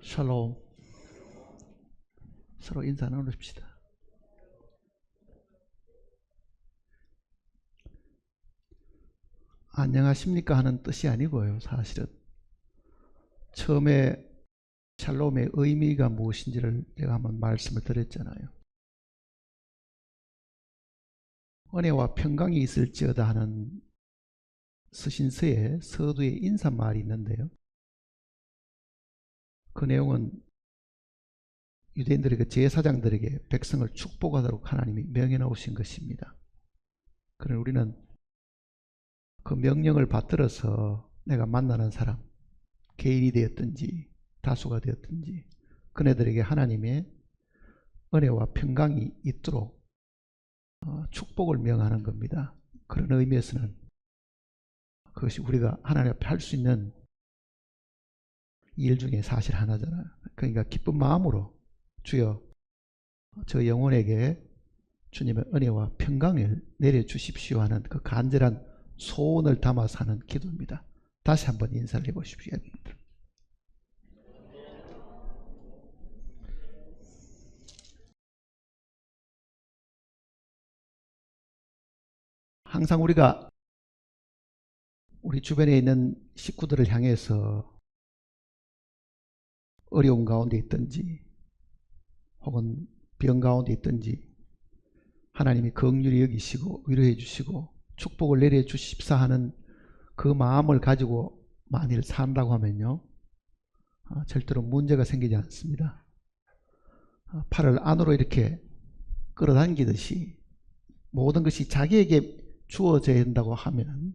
샬롬. 서로 인사 나누십시다. 안녕하십니까 하는 뜻이 아니고요. 사실은 처음에 샬롬의 의미가 무엇인지를 제가 한번 말씀을 드렸잖아요. 은혜와 평강이 있을지어다 하는 서신서의 서두의 인사말이 있는데요. 그 내용은 유대인들에게 제사장들에게 백성을 축복하도록 하나님이 명해 놓으신 것입니다. 그러나 우리는 그 명령을 받들어서 내가 만나는 사람, 개인이 되었든지 다수가 되었든지 그네들에게 하나님의 은혜와 평강이 있도록 축복을 명하는 겁니다. 그런 의미에서는 그것이 우리가 하나님 앞에 할 수 있는 일 중에 사실 하나잖아요. 그러니까 기쁜 마음으로 주여 저 영혼에게 주님의 은혜와 평강을 내려주십시오 하는 그 간절한 소원을 담아서 하는 기도입니다. 다시 한번 인사를 해보십시오. 항상 우리가 우리 주변에 있는 식구들을 향해서 어려움 가운데 있든지 혹은 병 가운데 있든지 하나님이 긍휼히 여기시고 위로해 주시고 축복을 내려 주십사 하는 그 마음을 가지고 만일 산다고 하면요, 절대로 문제가 생기지 않습니다. 팔을 안으로 이렇게 끌어당기듯이 모든 것이 자기에게 주어져야 한다고 하면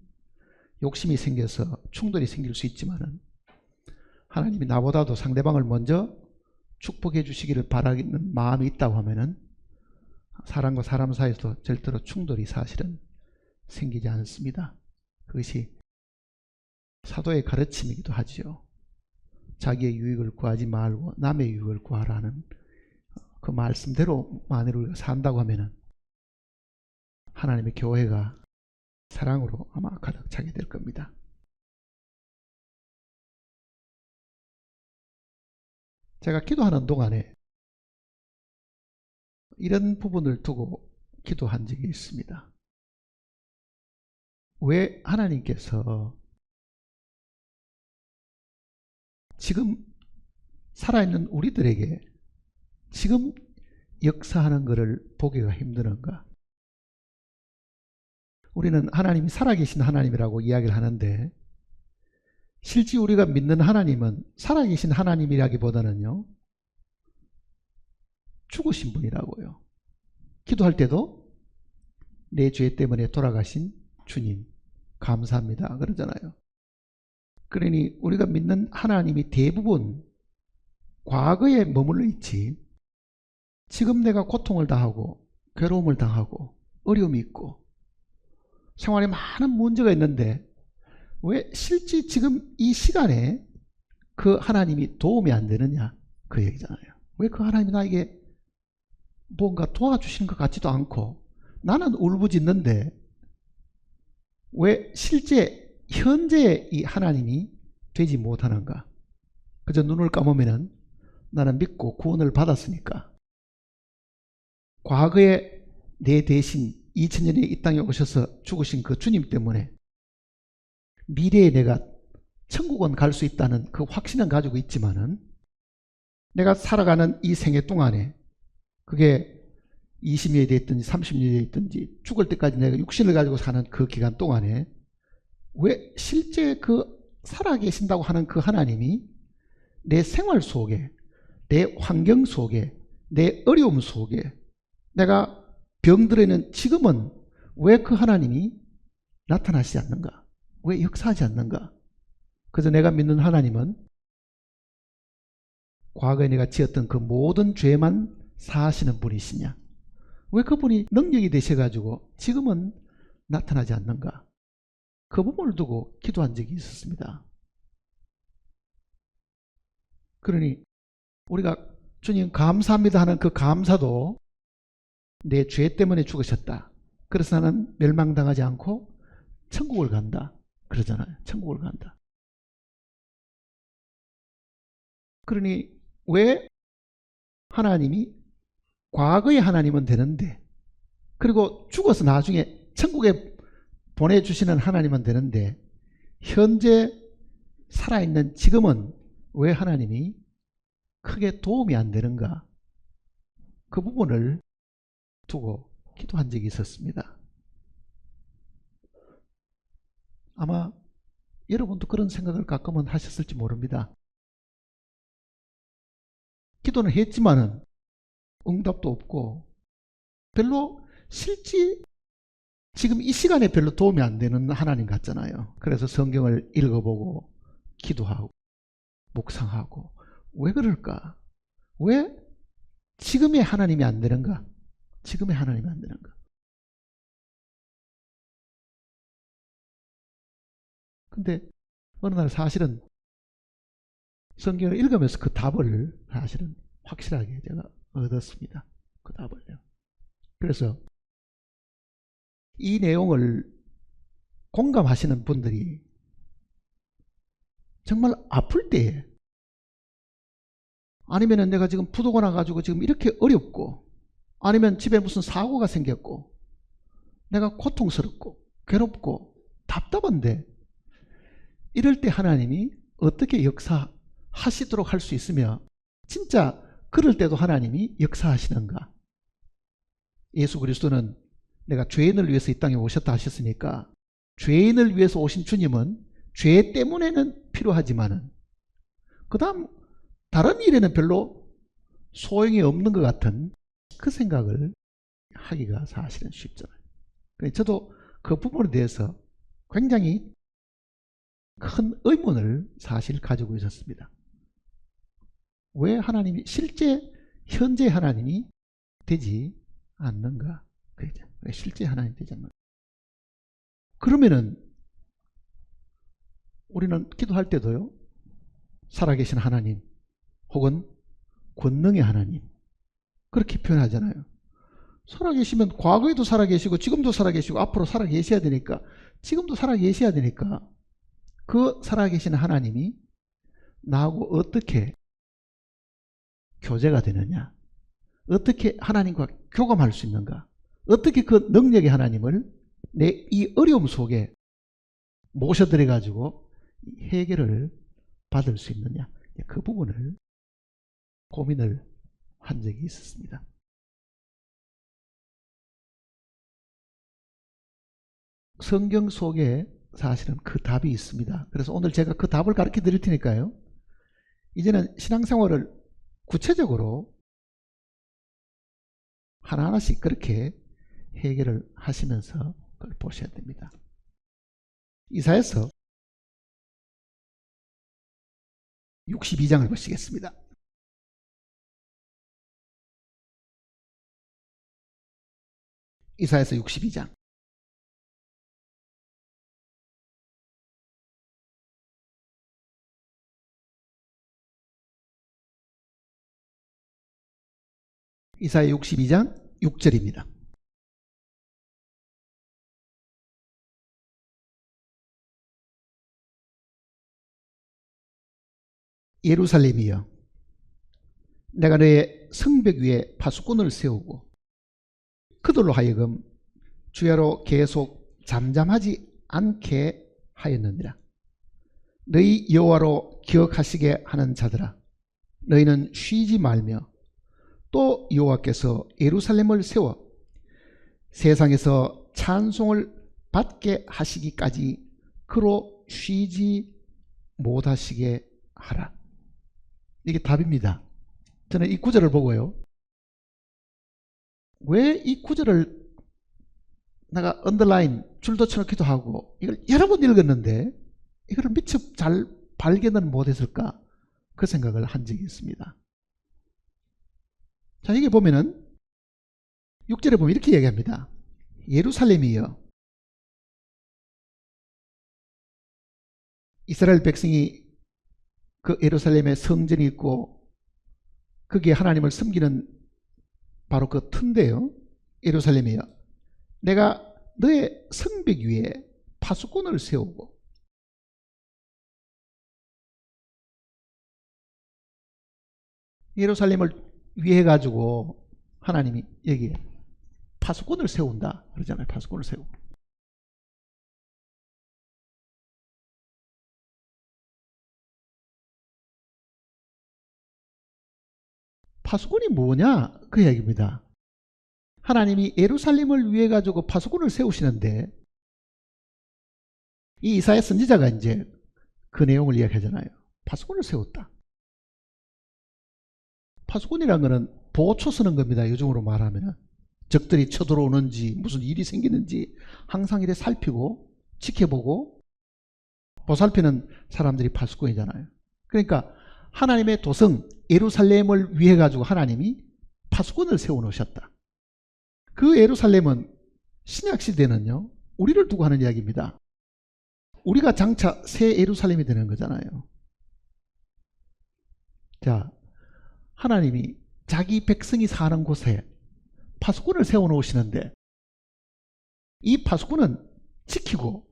욕심이 생겨서 충돌이 생길 수 있지만은 하나님이 나보다도 상대방을 먼저 축복해 주시기를 바라는 마음이 있다고 하면은 사람과 사람 사이에서도 절대로 충돌이 사실은 생기지 않습니다. 그것이 사도의 가르침이기도 하지요. 자기의 유익을 구하지 말고 남의 유익을 구하라는 그 말씀대로 만일 우리가 산다고 하면은 하나님의 교회가 사랑으로 아마 가득 차게 될 겁니다. 제가 기도하는 동안에 이런 부분을 두고 기도한 적이 있습니다. 왜 하나님께서 지금 살아있는 우리들에게 지금 역사하는 것을 보기가 힘드는가? 우리는 하나님이 살아계신 하나님이라고 이야기를 하는데 실제 우리가 믿는 하나님은 살아계신 하나님이라기보다는요, 죽으신 분이라고요. 기도할 때도 내 죄 때문에 돌아가신 주님 감사합니다 그러잖아요. 그러니 우리가 믿는 하나님이 대부분 과거에 머물러 있지 지금 내가 고통을 당하고 괴로움을 당하고 어려움이 있고 생활에 많은 문제가 있는데 왜 실제 지금 이 시간에 그 하나님이 도움이 안 되느냐 그 얘기잖아요. 왜 그 하나님이 나에게 뭔가 도와주시는 것 같지도 않고 나는 울부짖는데 왜 실제 현재 이 하나님이 되지 못하는가? 그저 눈을 감으면은 나는 믿고 구원을 받았으니까 과거에 내 대신 2000년에 이 땅에 오셔서 죽으신 그 주님 때문에 미래에 내가 천국은 갈 수 있다는 그 확신은 가지고 있지만은 내가 살아가는 이 생애 동안에 그게 20년이 됐든지 30년이 됐든지 죽을 때까지 내가 육신을 가지고 사는 그 기간 동안에 왜 실제 그 살아계신다고 하는 그 하나님이 내 생활 속에 내 환경 속에 내 어려움 속에 내가 병들어 있는 지금은 왜 그 하나님이 나타나시지 않는가? 왜 역사하지 않는가? 그래서 내가 믿는 하나님은 과거에 내가 지었던 그 모든 죄만 사하시는 분이시냐? 왜 그분이 능력이 되셔가지고 지금은 나타나지 않는가? 그 부분을 두고 기도한 적이 있었습니다. 그러니 우리가 주님 감사합니다 하는 그 감사도 내 죄 때문에 죽으셨다. 그래서 나는 멸망당하지 않고 천국을 간다. 그러잖아요. 천국을 간다. 그러니 왜 하나님이 과거의 하나님은 되는데, 그리고 죽어서 나중에 천국에 보내주시는 하나님은 되는데, 현재 살아있는 지금은 왜 하나님이 크게 도움이 안 되는가? 그 부분을 두고 기도한 적이 있었습니다. 아마 여러분도 그런 생각을 가끔은 하셨을지 모릅니다. 기도는 했지만은 응답도 없고 별로 실제 지금 이 시간에 별로 도움이 안 되는 하나님 같잖아요. 그래서 성경을 읽어보고 기도하고 묵상하고 왜 그럴까? 왜 지금의 하나님이 안 되는가? 지금의 하나님이 안 되는가? 근데 어느 날 사실은 성경을 읽으면서 그 답을 사실은 확실하게 제가 얻었습니다. 그 답을요. 그래서 이 내용을 공감하시는 분들이 정말 아플 때에, 아니면 내가 지금 부도가 나가지고 지금 이렇게 어렵고, 아니면 집에 무슨 사고가 생겼고 내가 고통스럽고 괴롭고 답답한데, 이럴 때 하나님이 어떻게 역사하시도록 할 수 있으며 진짜 그럴 때도 하나님이 역사하시는가? 예수 그리스도는 내가 죄인을 위해서 이 땅에 오셨다 하셨으니까, 죄인을 위해서 오신 주님은 죄 때문에는 필요하지만은 그 다음 다른 일에는 별로 소용이 없는 것 같은 그 생각을 하기가 사실은 쉽잖아요. 저도 그 부분에 대해서 굉장히 큰 의문을 사실 가지고 있었습니다. 왜 하나님이 실제 현재 하나님이 되지 않는가? 왜 실제 하나님이 되지 않는가? 그러면은 우리는 기도할 때도요, 살아계신 하나님 혹은 권능의 하나님 그렇게 표현하잖아요. 살아계시면 과거에도 살아계시고 지금도 살아계시고 앞으로 살아계셔야 되니까, 지금도 살아계셔야 되니까 그 살아계신 하나님이 나하고 어떻게 교제가 되느냐, 어떻게 하나님과 교감할 수 있는가, 어떻게 그 능력의 하나님을 내 이 어려움 속에 모셔들여 가지고 해결을 받을 수 있느냐, 그 부분을 고민을 한 적이 있었습니다. 성경 속에 사실은 그 답이 있습니다. 그래서 오늘 제가 그 답을 가르쳐 드릴 테니까요, 이제는 신앙생활을 구체적으로 하나하나씩 그렇게 해결을 하시면서 그걸 보셔야 됩니다. 이사야서 62장을 보시겠습니다. 이사야서 62장. 이사야 62장 6절입니다. 예루살렘이여, 내가 너의 성벽 위에 파수꾼을 세우고 그들로 하여금 주야로 계속 잠잠하지 않게 하였느니라. 너희 여호와로 기억하시게 하는 자들아, 너희는 쉬지 말며 또 여호와께서 예루살렘을 세워 세상에서 찬송을 받게 하시기까지 그로 쉬지 못하시게 하라. 이게 답입니다. 저는 이 구절을 보고요, 왜 이 구절을 내가 언더라인 줄도 쳐놓기도 하고 이걸 여러 번 읽었는데 이걸 미처 잘 발견을 못했을까, 그 생각을 한 적이 있습니다. 자, 여기 보면은 6절에 보면 이렇게 얘기합니다. 예루살렘이여, 이스라엘 백성이 그 예루살렘에 성전이 있고 거기에 하나님을 섬기는 바로 그 튼데요. 예루살렘이여, 내가 너의 성벽 위에 파수꾼을 세우고 예루살렘을 위해 가지고 하나님이 여기에 파수꾼을 세운다 그러잖아요. 파수꾼을 세우고. 파수꾼이 뭐냐? 그 얘기입니다. 하나님이 예루살렘을 위해 가지고 파수꾼을 세우시는데 이 이사야 선지자가 이제 그 내용을 이야기하잖아요. 파수꾼을 세웠다. 파수꾼이라는 것은 보초 서는 겁니다. 요즘으로 말하면 적들이 쳐들어오는지 무슨 일이 생기는지 항상 이래 살피고 지켜보고 보살피는 사람들이 파수꾼이잖아요. 그러니까 하나님의 도성 예루살렘을 위해 가지고 하나님이 파수꾼을 세워놓으셨다. 그 예루살렘은 신약시대는요 우리를 두고 하는 이야기입니다. 우리가 장차 새 예루살렘이 되는 거잖아요. 자, 하나님이 자기 백성이 사는 곳에 파수꾼을 세워놓으시는데 이 파수꾼은 지키고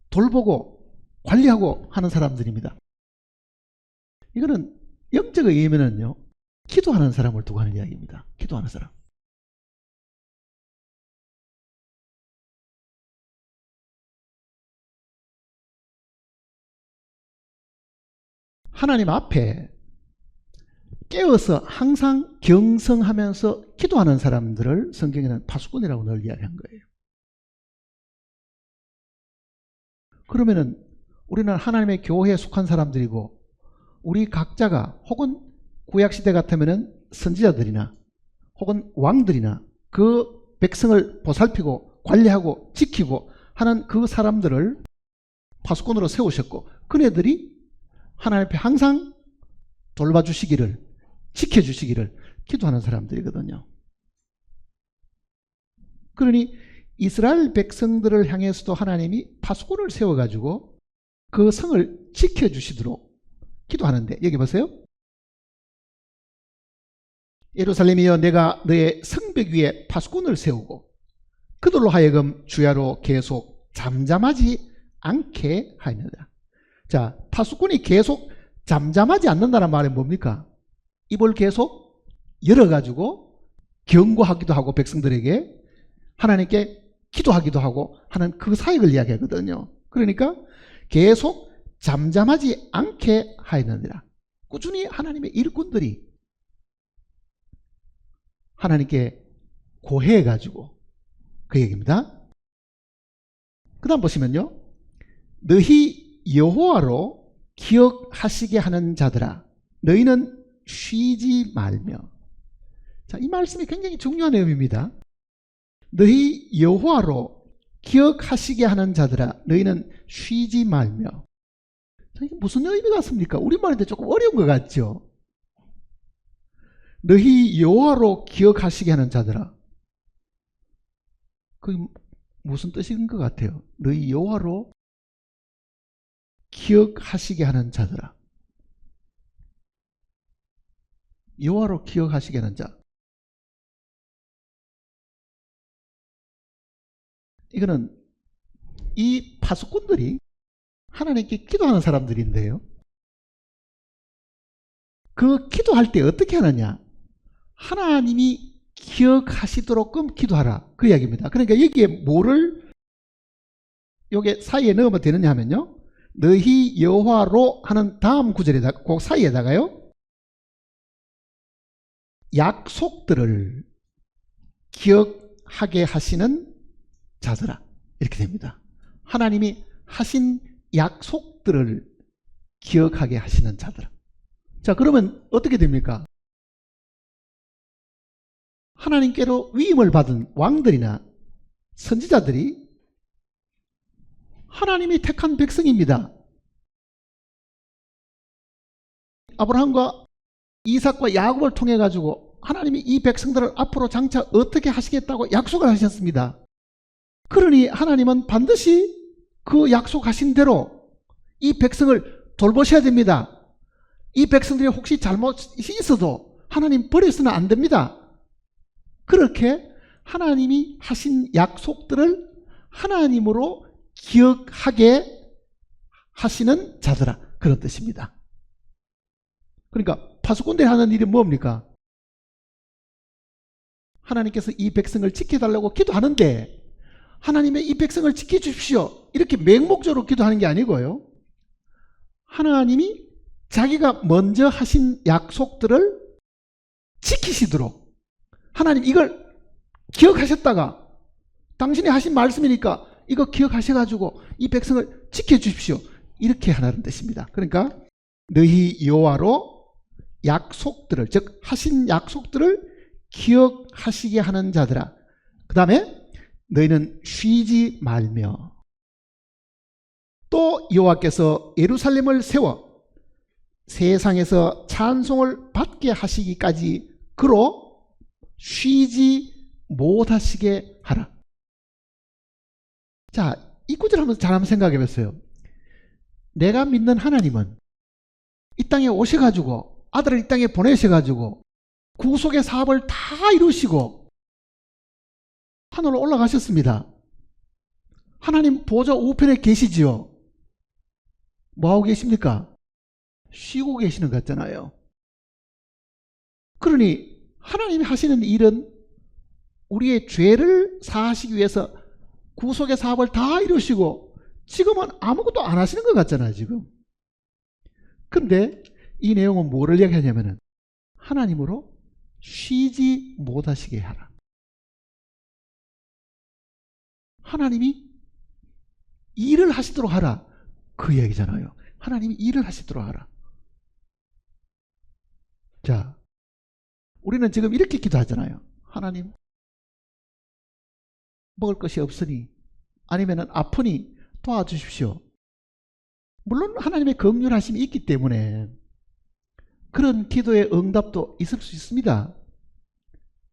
돌보고 관리하고 하는 사람들입니다. 이거는 영적으로 의미는요 기도하는 사람을 두고 하는 이야기입니다. 기도하는 사람. 하나님 앞에 깨어서 항상 경성하면서 기도하는 사람들을 성경에는 파수꾼이라고 늘 이야기한 거예요. 그러면은 우리는 하나님의 교회에 속한 사람들이고 우리 각자가 혹은 구약시대 같으면은 선지자들이나 혹은 왕들이나 그 백성을 보살피고 관리하고 지키고 하는 그 사람들을 파수꾼으로 세우셨고 그네들이 하나님 앞에 항상 돌봐주시기를 지켜주시기를 기도하는 사람들이거든요. 그러니 이스라엘 백성들을 향해서도 하나님이 파수꾼을 세워가지고 그 성을 지켜주시도록 기도하는데 여기 보세요. 예루살렘이여 내가 너의 성벽 위에 파수꾼을 세우고 그들로 하여금 주야로 계속 잠잠하지 않게 하였느니라. 자, 파수꾼이 계속 잠잠하지 않는다는 말은 뭡니까? 입을 계속 열어가지고 경고하기도 하고 백성들에게 하나님께 기도하기도 하고 하는 그 사역을 이야기하거든요. 그러니까 계속 잠잠하지 않게 하였느니라. 꾸준히 하나님의 일꾼들이 하나님께 고해가지고 그 얘기입니다. 그 다음 보시면요. 너희 여호와로 기억하시게 하는 자들아 너희는 쉬지 말며. 자, 이 말씀이 굉장히 중요한 내용입니다. 너희 여호와로 기억하시게 하는 자들아 너희는 쉬지 말며. 자, 이게 무슨 의미가 있습니까? 우리말인데 조금 어려운 것 같죠? 너희 여호와로 기억하시게 하는 자들아. 그게 무슨 뜻인 것 같아요? 너희 여호와로 기억하시게 하는 자들아. 여호와로 기억하시게 하는 자. 이거는 이 파수꾼들이 하나님께 기도하는 사람들인데요. 그 기도할 때 어떻게 하느냐? 하나님이 기억하시도록끔 기도하라. 그 이야기입니다. 그러니까 여기에 뭐를 여기 사이에 넣으면 되느냐 하면요. 너희 여호와로 하는 다음 구절에다가 그 사이에다가요. 약속들을 기억하게 하시는 자들아. 이렇게 됩니다. 하나님이 하신 약속들을 기억하게 하시는 자들아. 자, 그러면 어떻게 됩니까? 하나님께로 위임을 받은 왕들이나 선지자들이 하나님이 택한 백성입니다. 아브라함과 이삭과 야곱을 통해 가지고 하나님이 이 백성들을 앞으로 장차 어떻게 하시겠다고 약속을 하셨습니다. 그러니 하나님은 반드시 그 약속하신 대로 이 백성을 돌보셔야 됩니다. 이 백성들이 혹시 잘못이 있어도 하나님 버려서는 안 됩니다. 그렇게 하나님이 하신 약속들을 하나님으로 기억하게 하시는 자들아. 그런 뜻입니다. 그러니까 파수꾼들이 하는 일이 뭡니까? 하나님께서 이 백성을 지켜달라고 기도하는데 하나님의 이 백성을 지켜주십시오 이렇게 맹목적으로 기도하는 게 아니고요. 하나님이 자기가 먼저 하신 약속들을 지키시도록 하나님 이걸 기억하셨다가 당신이 하신 말씀이니까 이거 기억하셔가지고 이 백성을 지켜주십시오 이렇게 하라는 뜻입니다. 그러니까 너희 여호와로 약속들을 즉 하신 약속들을 기억하시게 하는 자들아. 그 다음에 너희는 쉬지 말며 또 여호와께서 예루살렘을 세워 세상에서 찬송을 받게 하시기까지 그로 쉬지 못하시게 하라. 자, 이 구절 잘 한번 생각해 보세요. 내가 믿는 하나님은 이 땅에 오셔가지고 아들을 이 땅에 보내셔가지고 구속의 사업을 다 이루시고 하늘로 올라가셨습니다. 하나님 보좌 우편에 계시지요. 뭐하고 계십니까? 쉬고 계시는 것 같잖아요. 그러니 하나님이 하시는 일은 우리의 죄를 사하시기 위해서 구속의 사업을 다 이루시고 지금은 아무것도 안 하시는 것 같잖아요. 지금. 근데 이 내용은 뭐를 얘기하냐면은 하나님으로 쉬지 못하시게 하라. 하나님이 일을 하시도록 하라. 그 얘기잖아요. 하나님이 일을 하시도록 하라. 자, 우리는 지금 이렇게 기도하잖아요. 하나님, 먹을 것이 없으니 아니면 아프니 도와주십시오. 물론 하나님의 긍휼하심이 있기 때문에 그런 기도의 응답도 있을 수 있습니다.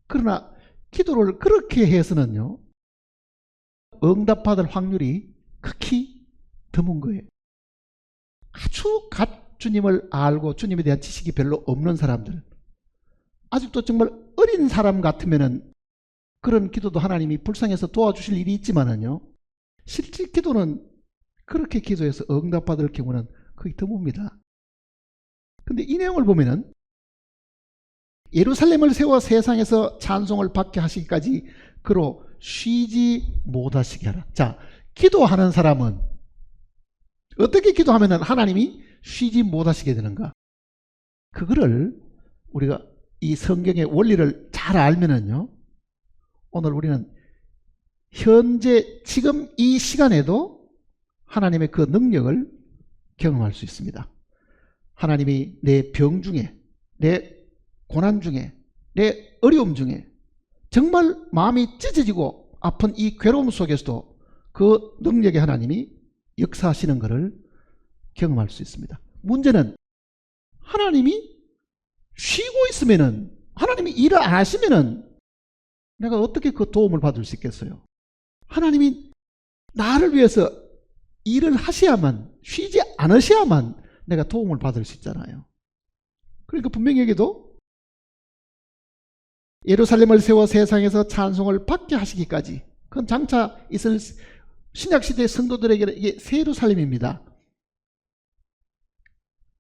그러나 기도를 그렇게 해서는요, 응답받을 확률이 극히 드문 거예요. 아주 갓 주님을 알고 주님에 대한 지식이 별로 없는 사람들, 아직도 정말 어린 사람 같으면은 그런 기도도 하나님이 불쌍해서 도와주실 일이 있지만은요, 실제 기도는 그렇게 기도해서 응답받을 경우는 거의 드뭅니다. 근데 이 내용을 보면은 예루살렘을 세워 세상에서 찬송을 받게 하시기까지 그로 쉬지 못하시게 하라. 자, 기도하는 사람은 어떻게 기도하면 하나님이 쉬지 못하시게 되는가? 그거를 우리가 이 성경의 원리를 잘 알면은요, 오늘 우리는 현재 지금 이 시간에도 하나님의 그 능력을 경험할 수 있습니다. 하나님이 내 병 중에, 내 고난 중에, 내 어려움 중에 정말 마음이 찢어지고 아픈 이 괴로움 속에서도 그 능력의 하나님이 역사하시는 것을 경험할 수 있습니다. 문제는 하나님이 쉬고 있으면은, 하나님이 일을 안 하시면은 내가 어떻게 그 도움을 받을 수 있겠어요? 하나님이 나를 위해서 일을 하셔야만, 쉬지 않으셔야만 내가 도움을 받을 수 있잖아요. 그러니까 분명히 여기도 예루살렘을 세워 세상에서 찬송을 받게 하시기까지, 그건 장차 있을 신약시대 성도들에게는 이게 새 예루살렘입니다.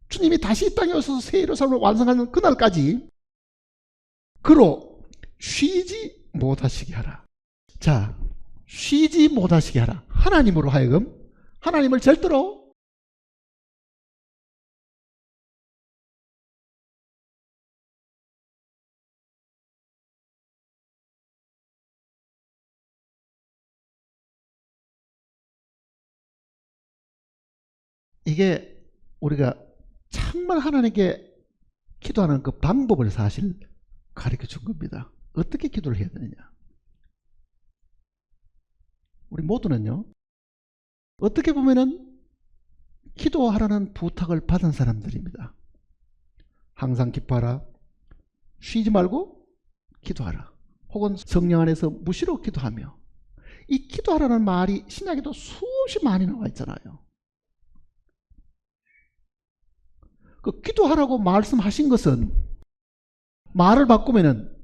주님이 다시 이 땅에 오셔서 새 예루살렘을 완성하는 그날까지 그로 쉬지 못하시게 하라. 자, 쉬지 못하시게 하라. 하나님으로 하여금 하나님을 절대로 이게 우리가 정말 하나님께 기도하는 그 방법을 사실 가르쳐 준 겁니다. 어떻게 기도를 해야 되느냐. 우리 모두는요, 어떻게 보면은 기도하라는 부탁을 받은 사람들입니다. 항상 기뻐하라, 쉬지 말고 기도하라, 혹은 성령 안에서 무시로 기도하며, 이 기도하라는 말이 신약에도 수없이 많이 나와 있잖아요. 그 기도하라고 말씀하신 것은 말을 바꾸면은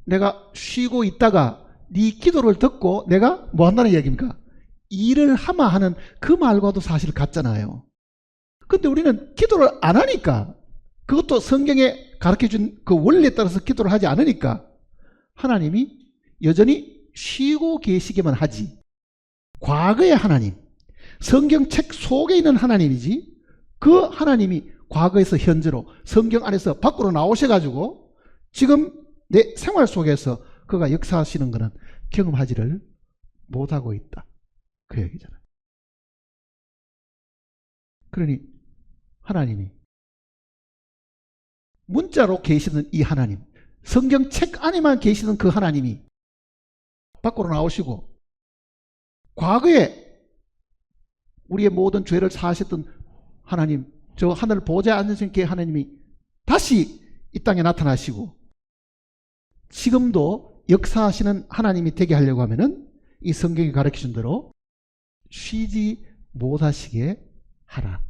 내가 쉬고 있다가 네 기도를 듣고 내가 뭐 한다는 얘기입니까? 일을 하마 하는 그 말과도 사실 같잖아요. 근데 우리는 기도를 안 하니까 그것도 성경에 가르쳐준 그 원리에 따라서 기도를 하지 않으니까 하나님이 여전히 쉬고 계시기만 하지, 과거의 하나님, 성경책 속에 있는 하나님이지, 그 하나님이 과거에서 현재로 성경 안에서 밖으로 나오셔가지고 지금 내 생활 속에서 그가 역사하시는 것은 경험하지를 못하고 있다, 그 얘기잖아요. 그러니 하나님이 문자로 계시는 이 하나님, 성경책 안에만 계시는 그 하나님이 밖으로 나오시고 과거에 우리의 모든 죄를 사하셨던 하나님, 저 하늘 보좌에 앉으신 그 하나님이 다시 이 땅에 나타나시고 지금도 역사하시는 하나님이 되게 하려고 하면은 이 성경이 가르쳐준 대로 쉬지 못하시게 하라.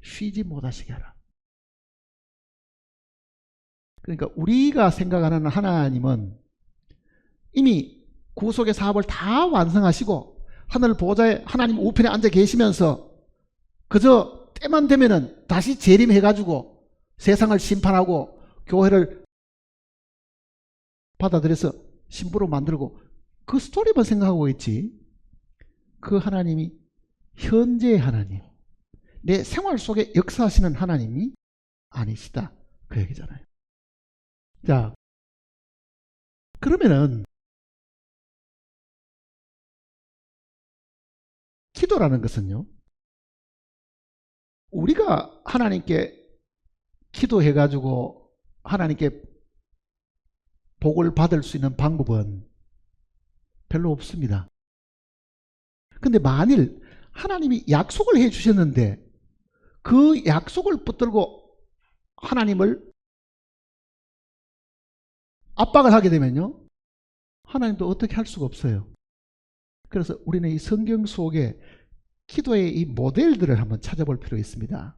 쉬지 못하시게 하라. 그러니까 우리가 생각하는 하나님은 이미 구속의 사업을 다 완성하시고 하늘 보좌에 하나님 우편에 앉아 계시면서 그저 때만 되면은 다시 재림해가지고 세상을 심판하고 교회를 받아들여서 신부로 만들고 그 스토리만 생각하고 있지, 그 하나님이 현재의 하나님, 내 생활 속에 역사하시는 하나님이 아니시다, 그 얘기잖아요. 자, 그러면은 기도라는 것은요, 우리가 하나님께 기도해가지고 하나님께 복을 받을 수 있는 방법은 별로 없습니다. 근데 만일 하나님이 약속을 해 주셨는데 그 약속을 붙들고 하나님을 압박을 하게 되면요, 하나님도 어떻게 할 수가 없어요. 그래서 우리는 이 성경 속에 기도의 이 모델들을 한번 찾아볼 필요가 있습니다.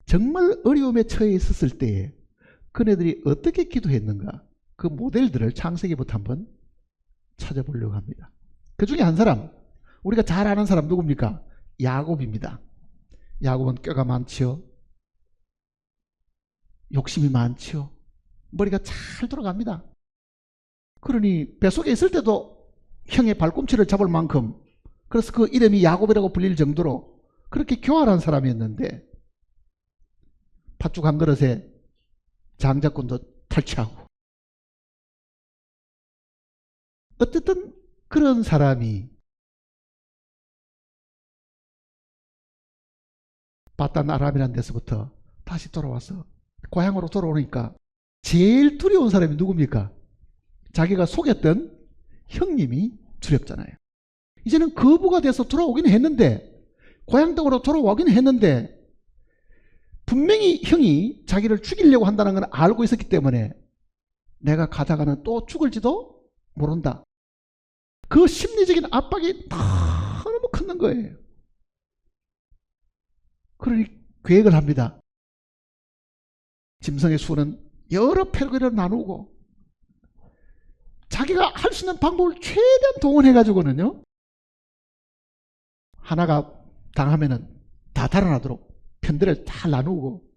정말 어려움에 처해 있었을 때에 그네들이 어떻게 기도했는가, 그 모델들을 창세기부터 한번 찾아보려고 합니다. 그 중에 한 사람, 우리가 잘 아는 사람 누굽니까? 야곱입니다. 야곱은 꾀가 많지요, 욕심이 많지요, 머리가 잘 돌아갑니다. 그러니 뱃속에 있을 때도 형의 발꿈치를 잡을 만큼, 그래서 그 이름이 야곱이라고 불릴 정도로 그렇게 교활한 사람이었는데 팥죽 한 그릇에 장자권도 탈취하고, 어쨌든 그런 사람이 바단 아람이라는 데서부터 다시 돌아와서 고향으로 돌아오니까 제일 두려운 사람이 누굽니까? 자기가 속였던 형님이 두렵잖아요. 이제는 거부가 돼서 돌아오긴 했는데, 고향 땅으로 돌아오긴 했는데 분명히 형이 자기를 죽이려고 한다는 걸 알고 있었기 때문에 내가 가다가는 또 죽을지도 모른다, 그 심리적인 압박이 너무 큰 거예요. 그러니 계획을 합니다. 짐승의 수는 여러 패러기를 나누고 자기가 할 수 있는 방법을 최대한 동원해가지고는요, 하나가 당하면은 다 달아나도록 편들을 다 나누고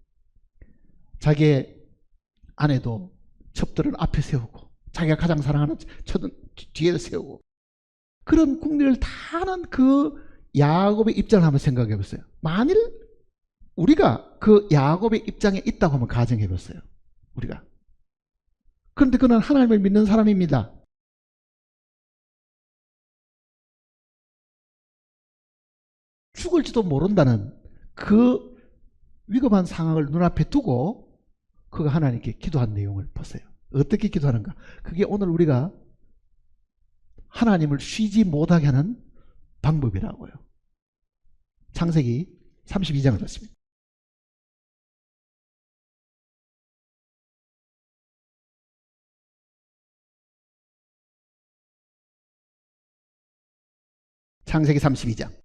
자기의 아내도 첩들을 앞에 세우고 자기가 가장 사랑하는 첩은 뒤에 세우고, 그런 궁리를 다 하는 그 야곱의 입장을 한번 생각해 보세요. 만일 우리가 그 야곱의 입장에 있다고 한번 가정해 보세요. 우리가. 그런데 그는 하나님을 믿는 사람입니다. 죽을지도 모른다는 그 위급한 상황을 눈앞에 두고 그가 하나님께 기도한 내용을 보세요. 어떻게 기도하는가? 그게 오늘 우리가 하나님을 쉬지 못하게 하는 방법이라고요. 창세기 32장을 봤습니다. 창세기 32장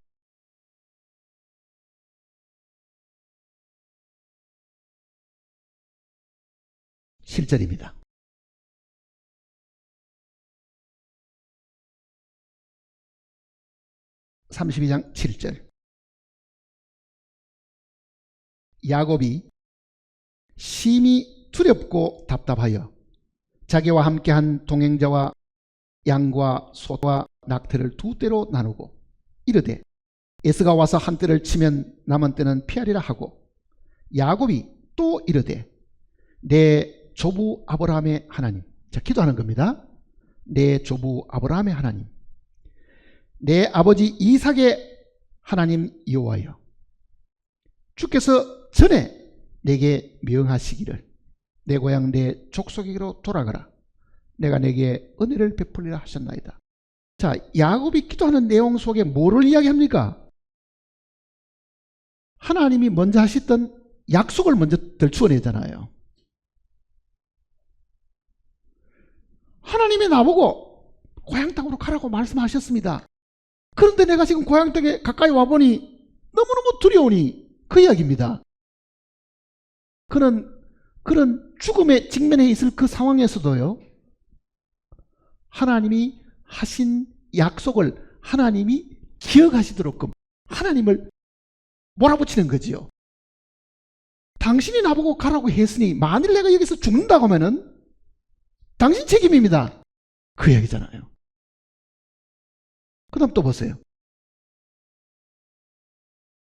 7절입니다. 32장 7절. 야곱이 심히 두렵고 답답하여 자기와 함께한 동행자와 양과 소와 낙태를 두 떼로 나누고 이르되 에서가 와서 한 떼를 치면 남은 떼는 피하리라 하고 야곱이 또 이르되 내 조부 아브라함의 하나님, 자 기도하는 겁니다. 내 조부 아브라함의 하나님, 내 아버지 이삭의 하나님 여호와여, 주께서 전에 내게 명하시기를 내 고향 내 족속에게로 돌아가라, 내가 내게 은혜를 베풀리라 하셨나이다. 자, 야곱이 기도하는 내용 속에 뭐를 이야기합니까? 하나님이 먼저 하셨던 약속을 먼저 들추어내잖아요. 하나님이 나보고 고향 땅으로 가라고 말씀하셨습니다. 그런데 내가 지금 고향 땅에 가까이 와보니 너무너무 두려우니 그 이야기입니다. 그런 죽음에 직면해 있을 그 상황에서도요, 하나님이 하신 약속을 하나님이 기억하시도록 하나님을 몰아붙이는 거지요. 당신이 나보고 가라고 했으니 만일 내가 여기서 죽는다고 하면은 당신 책임입니다. 그 얘기잖아요. 그 다음 또 보세요.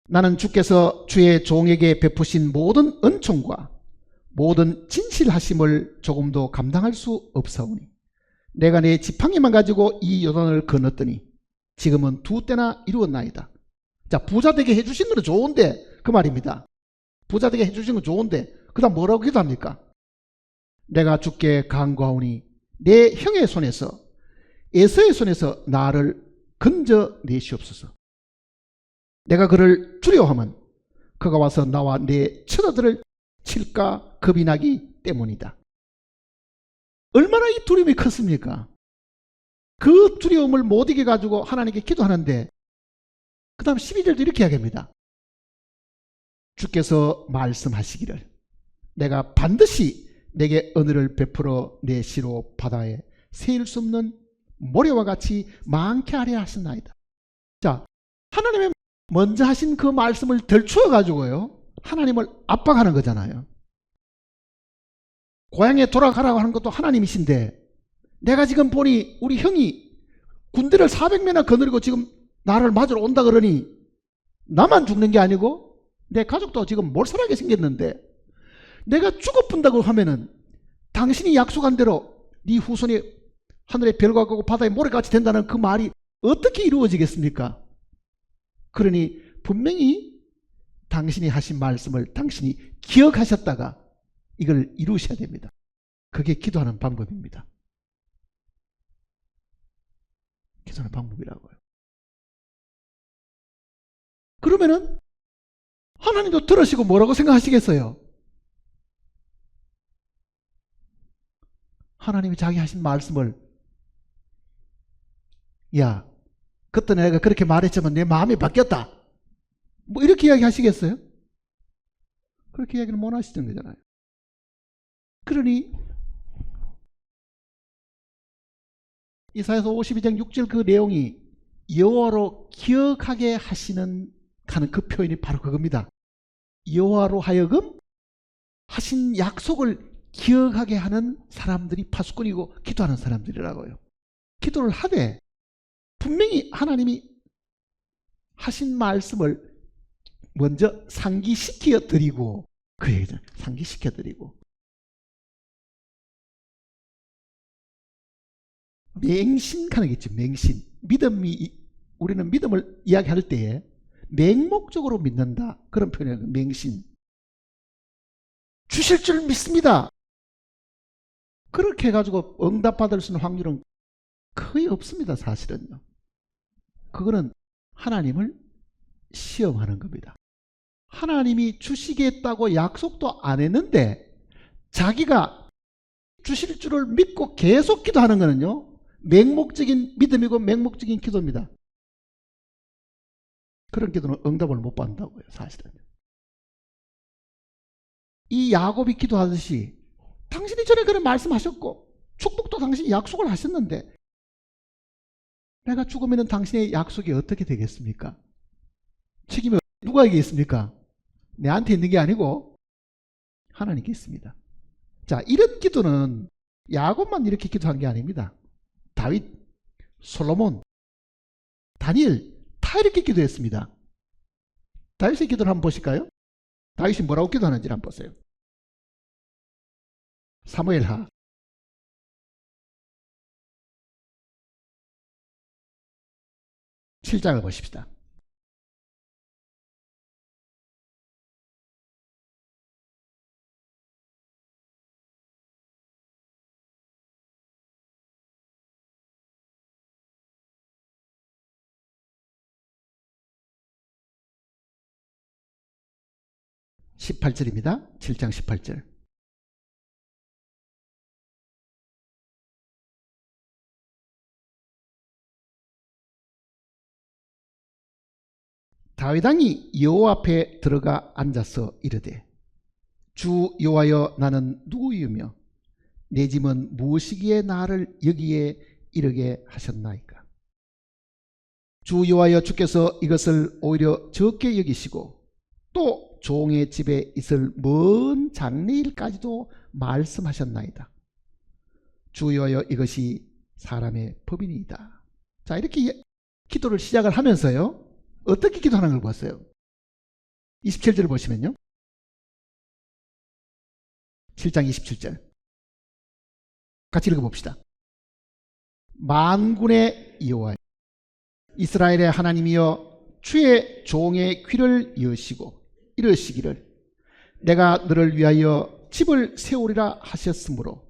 나는 주께서 주의 종에게 베푸신 모든 은총과 모든 진실하심을 조금도 감당할 수 없사오니 내가 내 지팡이만 가지고 이 요단을 건넜더니 지금은 두 때나 이루었나이다. 자, 부자 되게 해주신 건 좋은데 그 말입니다. 부자 되게 해주신 건 좋은데 그 다음 뭐라고 기도합니까? 내가 주께 간구하오니 내 형의 손에서 에서의 손에서 나를 건져 내시옵소서. 내가 그를 두려워하면 그가 와서 나와 내 처자들을 칠까 겁이 나기 때문이다. 얼마나 이 두려움이 컸습니까? 그 두려움을 못 이겨가지고 하나님께 기도하는데 그 다음 12절도 이렇게 이야기합니다. 주께서 말씀하시기를 내가 반드시 내게 은혜를 베풀어 내 시로 바다에 세일 수 없는 모래와 같이 많게 하려 하셨나이다. 자, 하나님의 먼저 하신 그 말씀을 들추어 가지고요, 하나님을 압박하는 거잖아요. 고향에 돌아가라고 하는 것도 하나님이신데 내가 지금 보니 우리 형이 군대를 400명이나 거느리고 지금 나를 맞으러 온다 그러니 나만 죽는 게 아니고 내 가족도 지금 몰살하게 생겼는데 내가 죽어뿐다고 하면은 당신이 약속한 대로 네 후손이 하늘의 별과 같고 바다의 모래같이 된다는 그 말이 어떻게 이루어지겠습니까? 그러니 분명히 당신이 하신 말씀을 당신이 기억하셨다가 이걸 이루셔야 됩니다. 그게 기도하는 방법입니다. 기도하는 방법이라고요. 그러면은 하나님도 들으시고 뭐라고 생각하시겠어요? 하나님이 자기 하신 말씀을, 야, 그때 내가 그렇게 말했지만 내 마음이 바뀌었다, 뭐 이렇게 이야기 하시겠어요? 그렇게 이야기는 못 하시는 거잖아요. 그러니 이사야서 52장 6절 그 내용이 여호와로 기억하게 하시는 하는 그 표현이 바로 그겁니다. 여호와로 하여금 하신 약속을 기억하게 하는 사람들이 파수꾼이고 기도하는 사람들이라고요. 기도를 하되 분명히 하나님이 하신 말씀을 먼저 상기시켜 드리고, 그 얘기죠. 상기시켜 드리고 맹신하는 게 있죠. 맹신. 믿음이, 우리는 믿음을 이야기할 때에 맹목적으로 믿는다, 그런 표현이에요. 맹신. 주실 줄 믿습니다. 그렇게 해가지고 응답받을 수 있는 확률은 거의 없습니다. 사실은요. 그거는 하나님을 시험하는 겁니다. 하나님이 주시겠다고 약속도 안 했는데 자기가 주실 줄을 믿고 계속 기도하는 거는요, 맹목적인 믿음이고 맹목적인 기도입니다. 그런 기도는 응답을 못 받는다고요. 사실은. 이 야곱이 기도하듯이 당신이 전에 그런 말씀하셨고 축복도 당신이 약속을 하셨는데 내가 죽으면 당신의 약속이 어떻게 하나님께 있습니다. 자, 이런 기도는 야곱만 이렇게 기도한 게 아닙니다. 다윗, 솔로몬, 다니엘 다 이렇게 기도했습니다. 다윗의 기도를 한번 보실까요? 다윗이 뭐라고 기도하는지 한번 보세요. 사무엘하 7장을 보십시다. (18절입니다) 7장 18절. 다윗 왕이 여호와 앞에 들어가 앉아서 이르되 주 여호와여 나는 누구이며 내 짐은 무엇이기에 나를 여기에 이르게 하셨나이까. 주 여호와여 주께서 이것을 오히려 적게 여기시고 또 종의 집에 있을 먼 장래일까지도 말씀하셨나이다. 주 여호와여 이것이 사람의 법이니이다. 자, 이렇게 기도를 시작을 하면서요, 어떻게 기도하는 걸 봤어요? 27절을 보시면요, 7장 27절 같이 읽어봅시다. 만군의 여호와 이스라엘의 하나님이여 주의 종의 귀를 여시고 이러시기를 내가 너를 위하여 집을 세우리라 하셨으므로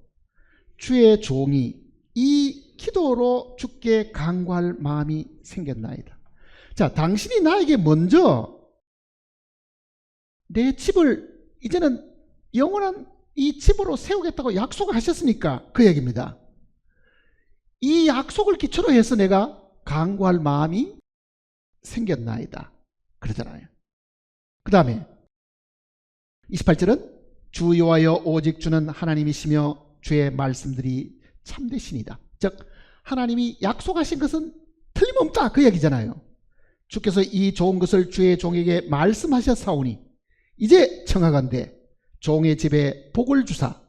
주의 종이 이 기도로 주께 간구할 마음이 생겼나이다. 자, 당신이 나에게 먼저 내 집을 이제는 영원한 이 집으로 세우겠다고 약속을 하셨으니까 그 얘기입니다. 이 약속을 기초로 해서 내가 간구할 마음이 생겼나이다 그러잖아요. 그 다음에 28절은 주 여호와여 오직 주는 하나님이시며 주의 말씀들이 참되시니다. 즉 하나님이 약속하신 것은 틀림없다 그 얘기잖아요. 주께서 이 좋은 것을 주의 종에게 말씀하셨사오니 이제 청하건대 종의 집에 복을 주사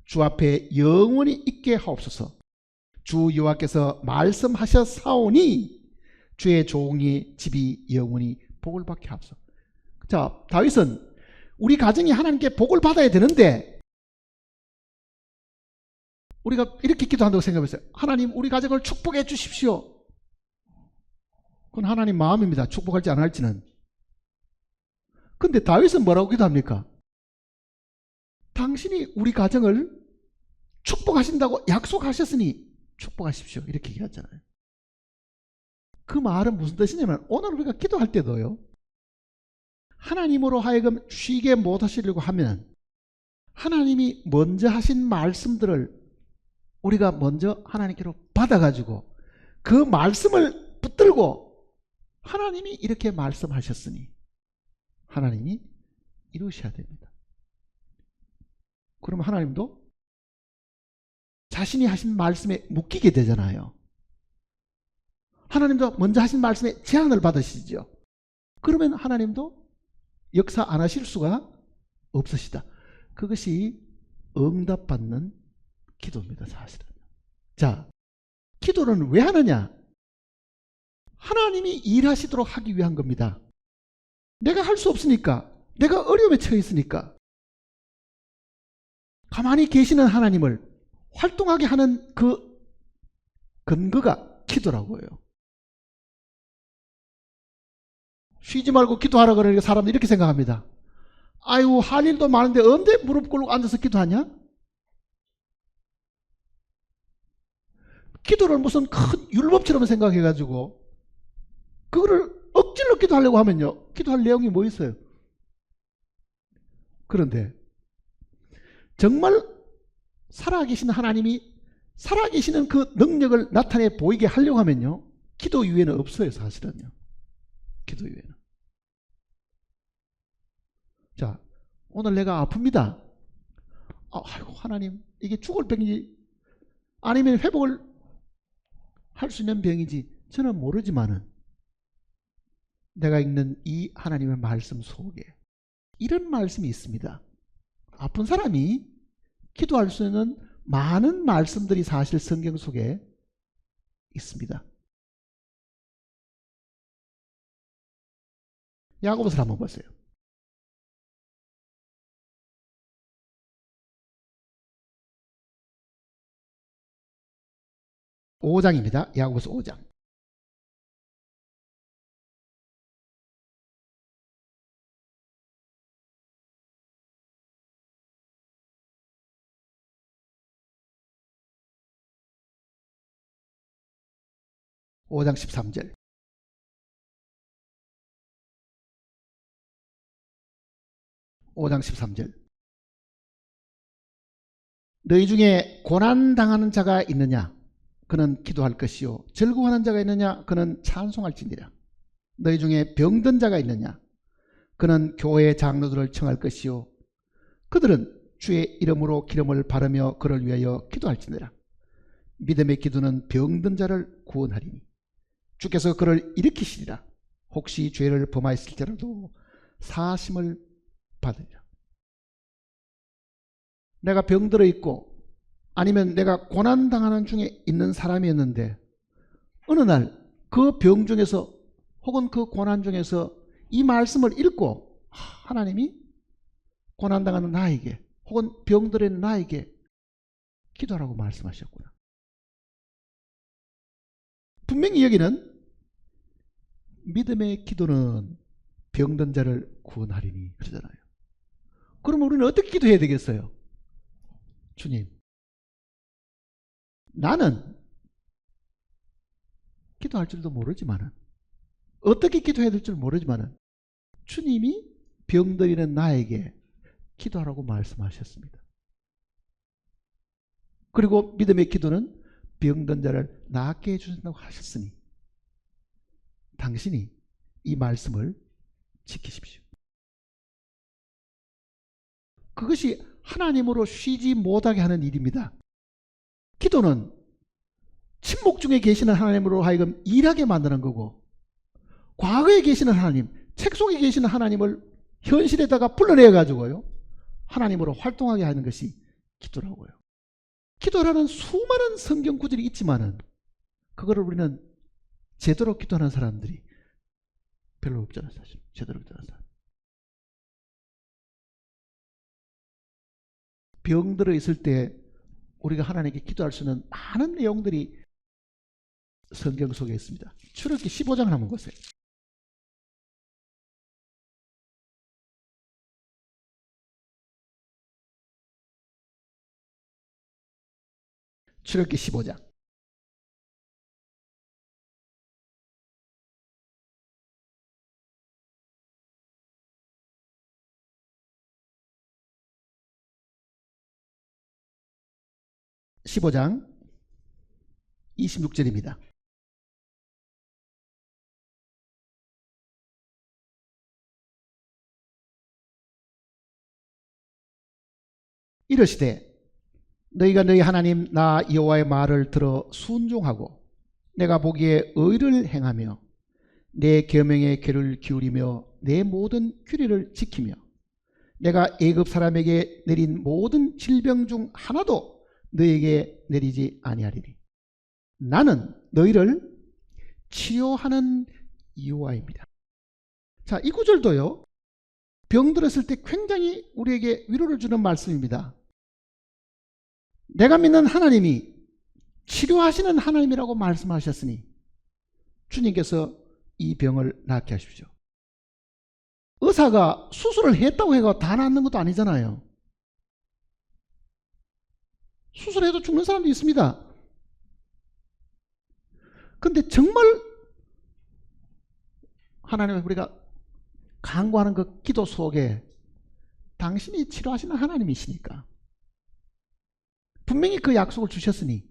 주 앞에 영원히 있게 하옵소서. 주 여호와께서 말씀하셨사오니 주의 종의 집이 영원히 복을 받게 하옵소서. 자, 다윗은 우리 가정이 하나님께 복을 받아야 되는데 우리가 이렇게 기도한다고 생각해보세요. 하나님 우리 가정을 축복해 주십시오. 그건 하나님 마음입니다. 축복할지 안 할지는. 근데 다윗은 뭐라고 기도합니까? 당신이 우리 가정을 축복하신다고 약속하셨으니 축복하십시오. 이렇게 얘기하잖아요. 그 말은 무슨 뜻이냐면 오늘 우리가 기도할 때도요, 하나님으로 하여금 쉬게 못하시려고 하면 하나님이 먼저 하신 말씀들을 우리가 먼저 하나님께로 받아가지고 그 말씀을 붙들고 하나님이 이렇게 말씀하셨으니 하나님이 이루셔야 됩니다. 그러면 하나님도 자신이 하신 말씀에 묶이게 되잖아요. 하나님도 먼저 하신 말씀에 제한을 받으시죠. 그러면 하나님도 역사 안 하실 수가 없으시다. 그것이 응답받는 기도입니다, 사실은. 자, 기도는 왜 하느냐? 하나님이 일하시도록 하기 위한 겁니다. 내가 할 수 없으니까, 내가 어려움에 처해 있으니까 가만히 계시는 하나님을 활동하게 하는 그 근거가 기도라고요. 쉬지 말고 기도하라 그러니까 사람들이 이렇게 생각합니다. 아유, 할 일도 많은데 언제 무릎 꿇고 앉아서 기도하냐? 기도를 무슨 큰 율법처럼 생각해가지고 그거를 억지로 기도하려고 하면요, 기도할 내용이 뭐 있어요? 그런데 정말 살아계신 하나님이 살아계시는 그 능력을 나타내 보이게 하려고 하면요, 기도 이외에는 없어요, 사실은요. 기도 이외에는. 자, 오늘 내가 아픕니다. 아이고, 하나님, 이게 죽을 병이지 아니면 회복을 할 수 있는 병이지 저는 모르지만은 내가 읽는 이 하나님의 말씀 속에 이런 말씀이 있습니다. 아픈 사람이 기도할 수 있는 많은 말씀들이 사실 성경 속에 있습니다. 야고보서를 한번 보세요. 5장입니다. 야고보서 5장. 오 장 13절. 오 장 13절. 너희 중에 고난당하는 자가 있느냐? 그는 기도할 것이요. 즐거워하는 자가 있느냐? 그는 찬송할지니라. 너희 중에 병든 자가 있느냐? 그는 교회 장로들을 청할 것이요. 그들은 주의 이름으로 기름을 바르며 그를 위하여 기도할지니라. 믿음의 기도는 병든 자를 구원하리니 주께서 그를 일으키시리라. 혹시 죄를 범하였을지라도 사심을 받으리라. 내가 병들어 있고 아니면 내가 고난당하는 중에 있는 사람이었는데 어느 날 그 병 중에서 혹은 그 고난 중에서 이 말씀을 읽고 하나님이 고난당하는 나에게 혹은 병들어 있는 나에게 기도하라고 말씀하셨구나. 분명히 여기는 믿음의 기도는 병든 자를 구원하리니 그러잖아요. 그럼 우리는 어떻게 기도해야 되겠어요? 주님, 나는 기도할 줄도 모르지만은 어떻게 기도해야 될 줄 모르지만은 주님이 병들이는 나에게 기도하라고 말씀하셨습니다. 그리고 믿음의 기도는 병든 자를 낫게 해주신다고 하셨으니 당신이 이 말씀을 지키십시오. 그것이 하나님으로 쉬지 못하게 하는 일입니다. 기도는 침묵 중에 계시는 하나님으로 하여금 일하게 만드는 거고 과거에 계시는 하나님, 책 속에 계시는 하나님을 현실에다가 불러내 가지고요 하나님으로 활동하게 하는 것이 기도라고요. 기도라는 수많은 성경 구절이 있지만은 그거를 우리는 제대로 기도하는 사람들이 별로 없잖아요. 사실 제대로 기도하는 사람. 병들어 있을 때 우리가 하나님께 기도할 수 있는 많은 내용들이 성경 속에 있습니다. 출애굽기 15장을 한번 보세요. 출애굽기 15장. (15장) 26절입니다. 이르시되 너희가 너희 하나님 나 여호와의 말을 들어 순종하고 내가 보기에 의를 행하며 내 계명에 귀를 기울이며 내 모든 규례를 지키며 내가 애굽 사람에게 내린 모든 질병 중 하나도 너에게 내리지 아니하리니 나는 너희를 치료하는 여호와입니다. 자, 이 구절도요 병들었을 때 굉장히 우리에게 위로를 주는 말씀입니다. 내가 믿는 하나님이 치료하시는 하나님이라고 말씀하셨으니 주님께서 이 병을 낫게 하십시오. 의사가 수술을 했다고 해서 다 낫는 것도 아니잖아요. 수술해도 죽는 사람도 있습니다. 근데 정말 하나님을 우리가 간구하는 그 기도 속에 당신이 치료하시는 하나님이시니까 분명히 그 약속을 주셨으니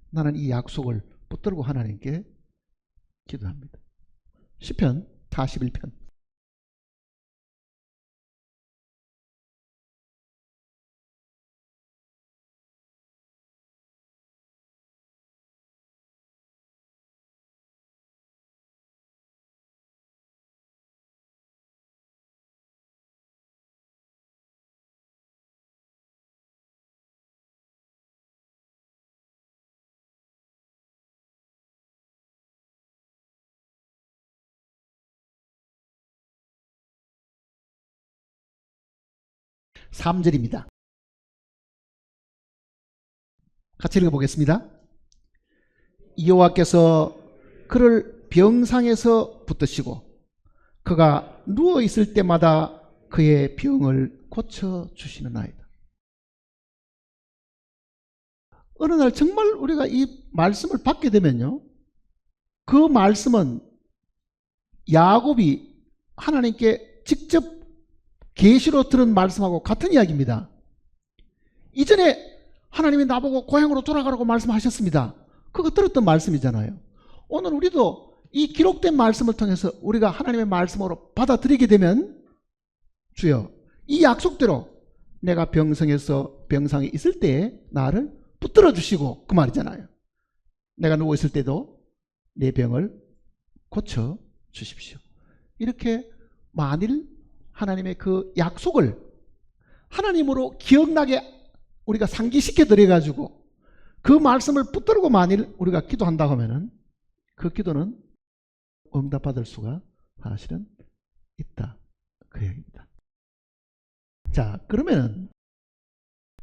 나는 이 약속을 붙들고 하나님께 기도합니다. 시편 41편 3절입니다. 같이 읽어보겠습니다. 여호와께서 그를 병상에서 붙드시고 그가 누워있을 때마다 그의 병을 고쳐주시는 아이다. 어느 날 정말 우리가 이 말씀을 받게 되면요, 그 말씀은 야곱이 하나님께 직접 계시로 들은 말씀하고 같은 이야기입니다. 이전에 하나님이 나보고 고향으로 돌아가라고 말씀하셨습니다. 그거 들었던 말씀이잖아요. 오늘 우리도 이 기록된 말씀을 통해서 우리가 하나님의 말씀으로 받아들이게 되면, 주여, 이 약속대로 내가 병상에 있을 때에 나를 붙들어 주시고, 그 말이잖아요. 내가 누워 있을 때도 내 병을 고쳐 주십시오. 이렇게 만일 하나님의 그 약속을 하나님으로 기억나게 우리가 상기시켜 드려 가지고 그 말씀을 붙들고 만일 우리가 기도한다고 하면은 그 기도는 응답받을 수가 사실은 있다, 그 얘기입니다. 자, 그러면은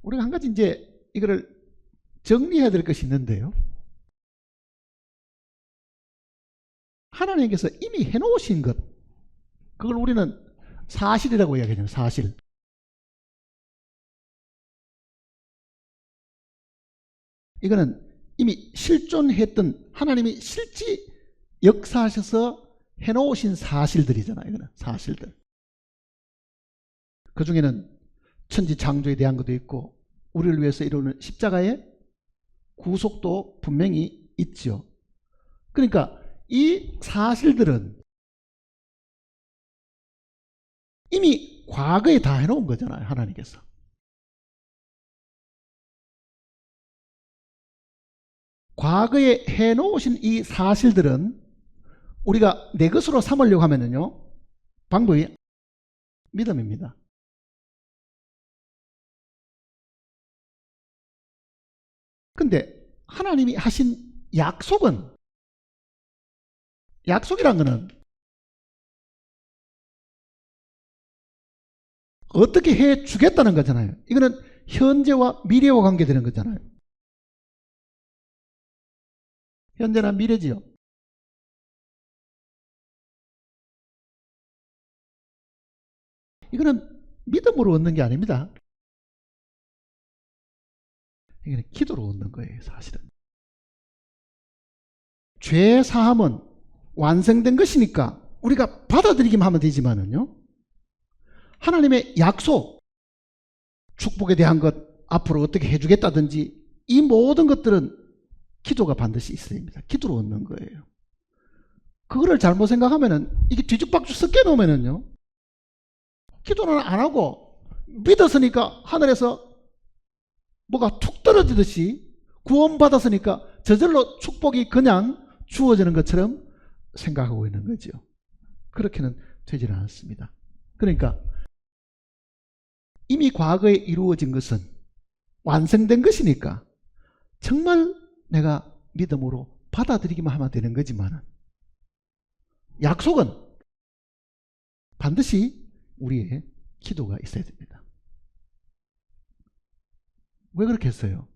우리가 한 가지 이제 이거를 정리해야 될 것이 있는데요, 하나님께서 이미 해놓으신 것, 그걸 우리는 사실이라고 이야기하잖아요. 사실. 이거는 이미 실존했던, 하나님이 실제 역사하셔서 해놓으신 사실들이잖아요. 이거는 사실들. 그 중에는 천지 창조에 대한 것도 있고 우리를 위해서 이루는 십자가의 구속도 분명히 있죠. 그러니까 이 사실들은 이미 과거에 다 해놓은 거잖아요. 하나님께서. 과거에 해놓으신 이 사실들은 우리가 내 것으로 삼으려고 하면은요, 방법이 믿음입니다. 근데 하나님이 하신 약속은, 약속이란 거는 어떻게 해 주겠다는 거잖아요. 이거는 현재와 미래와 관계되는 거잖아요. 현재나 미래지요. 이거는 믿음으로 얻는 게 아닙니다. 이거는 기도로 얻는 거예요, 사실은. 죄 사함은 완성된 것이니까 우리가 받아들이기만 하면 되지만은요, 하나님의 약속, 축복에 대한 것, 앞으로 어떻게 해주겠다든지, 이 모든 것들은 기도가 반드시 있어야 됩니다. 기도로 얻는 거예요. 그거를 잘못 생각하면은, 이게 뒤죽박죽 섞여 놓으면은요, 기도는 안 하고 믿었으니까 하늘에서 뭐가 툭 떨어지듯이 구원받았으니까 저절로 축복이 그냥 주어지는 것처럼 생각하고 있는 거죠. 그렇게는 되지는 않습니다. 그러니까 이미 과거에 이루어진 것은 완성된 것이니까 정말 내가 믿음으로 받아들이기만 하면 되는 거지만, 약속은 반드시 우리의 기도가 있어야 됩니다. 왜 그렇게 했어요?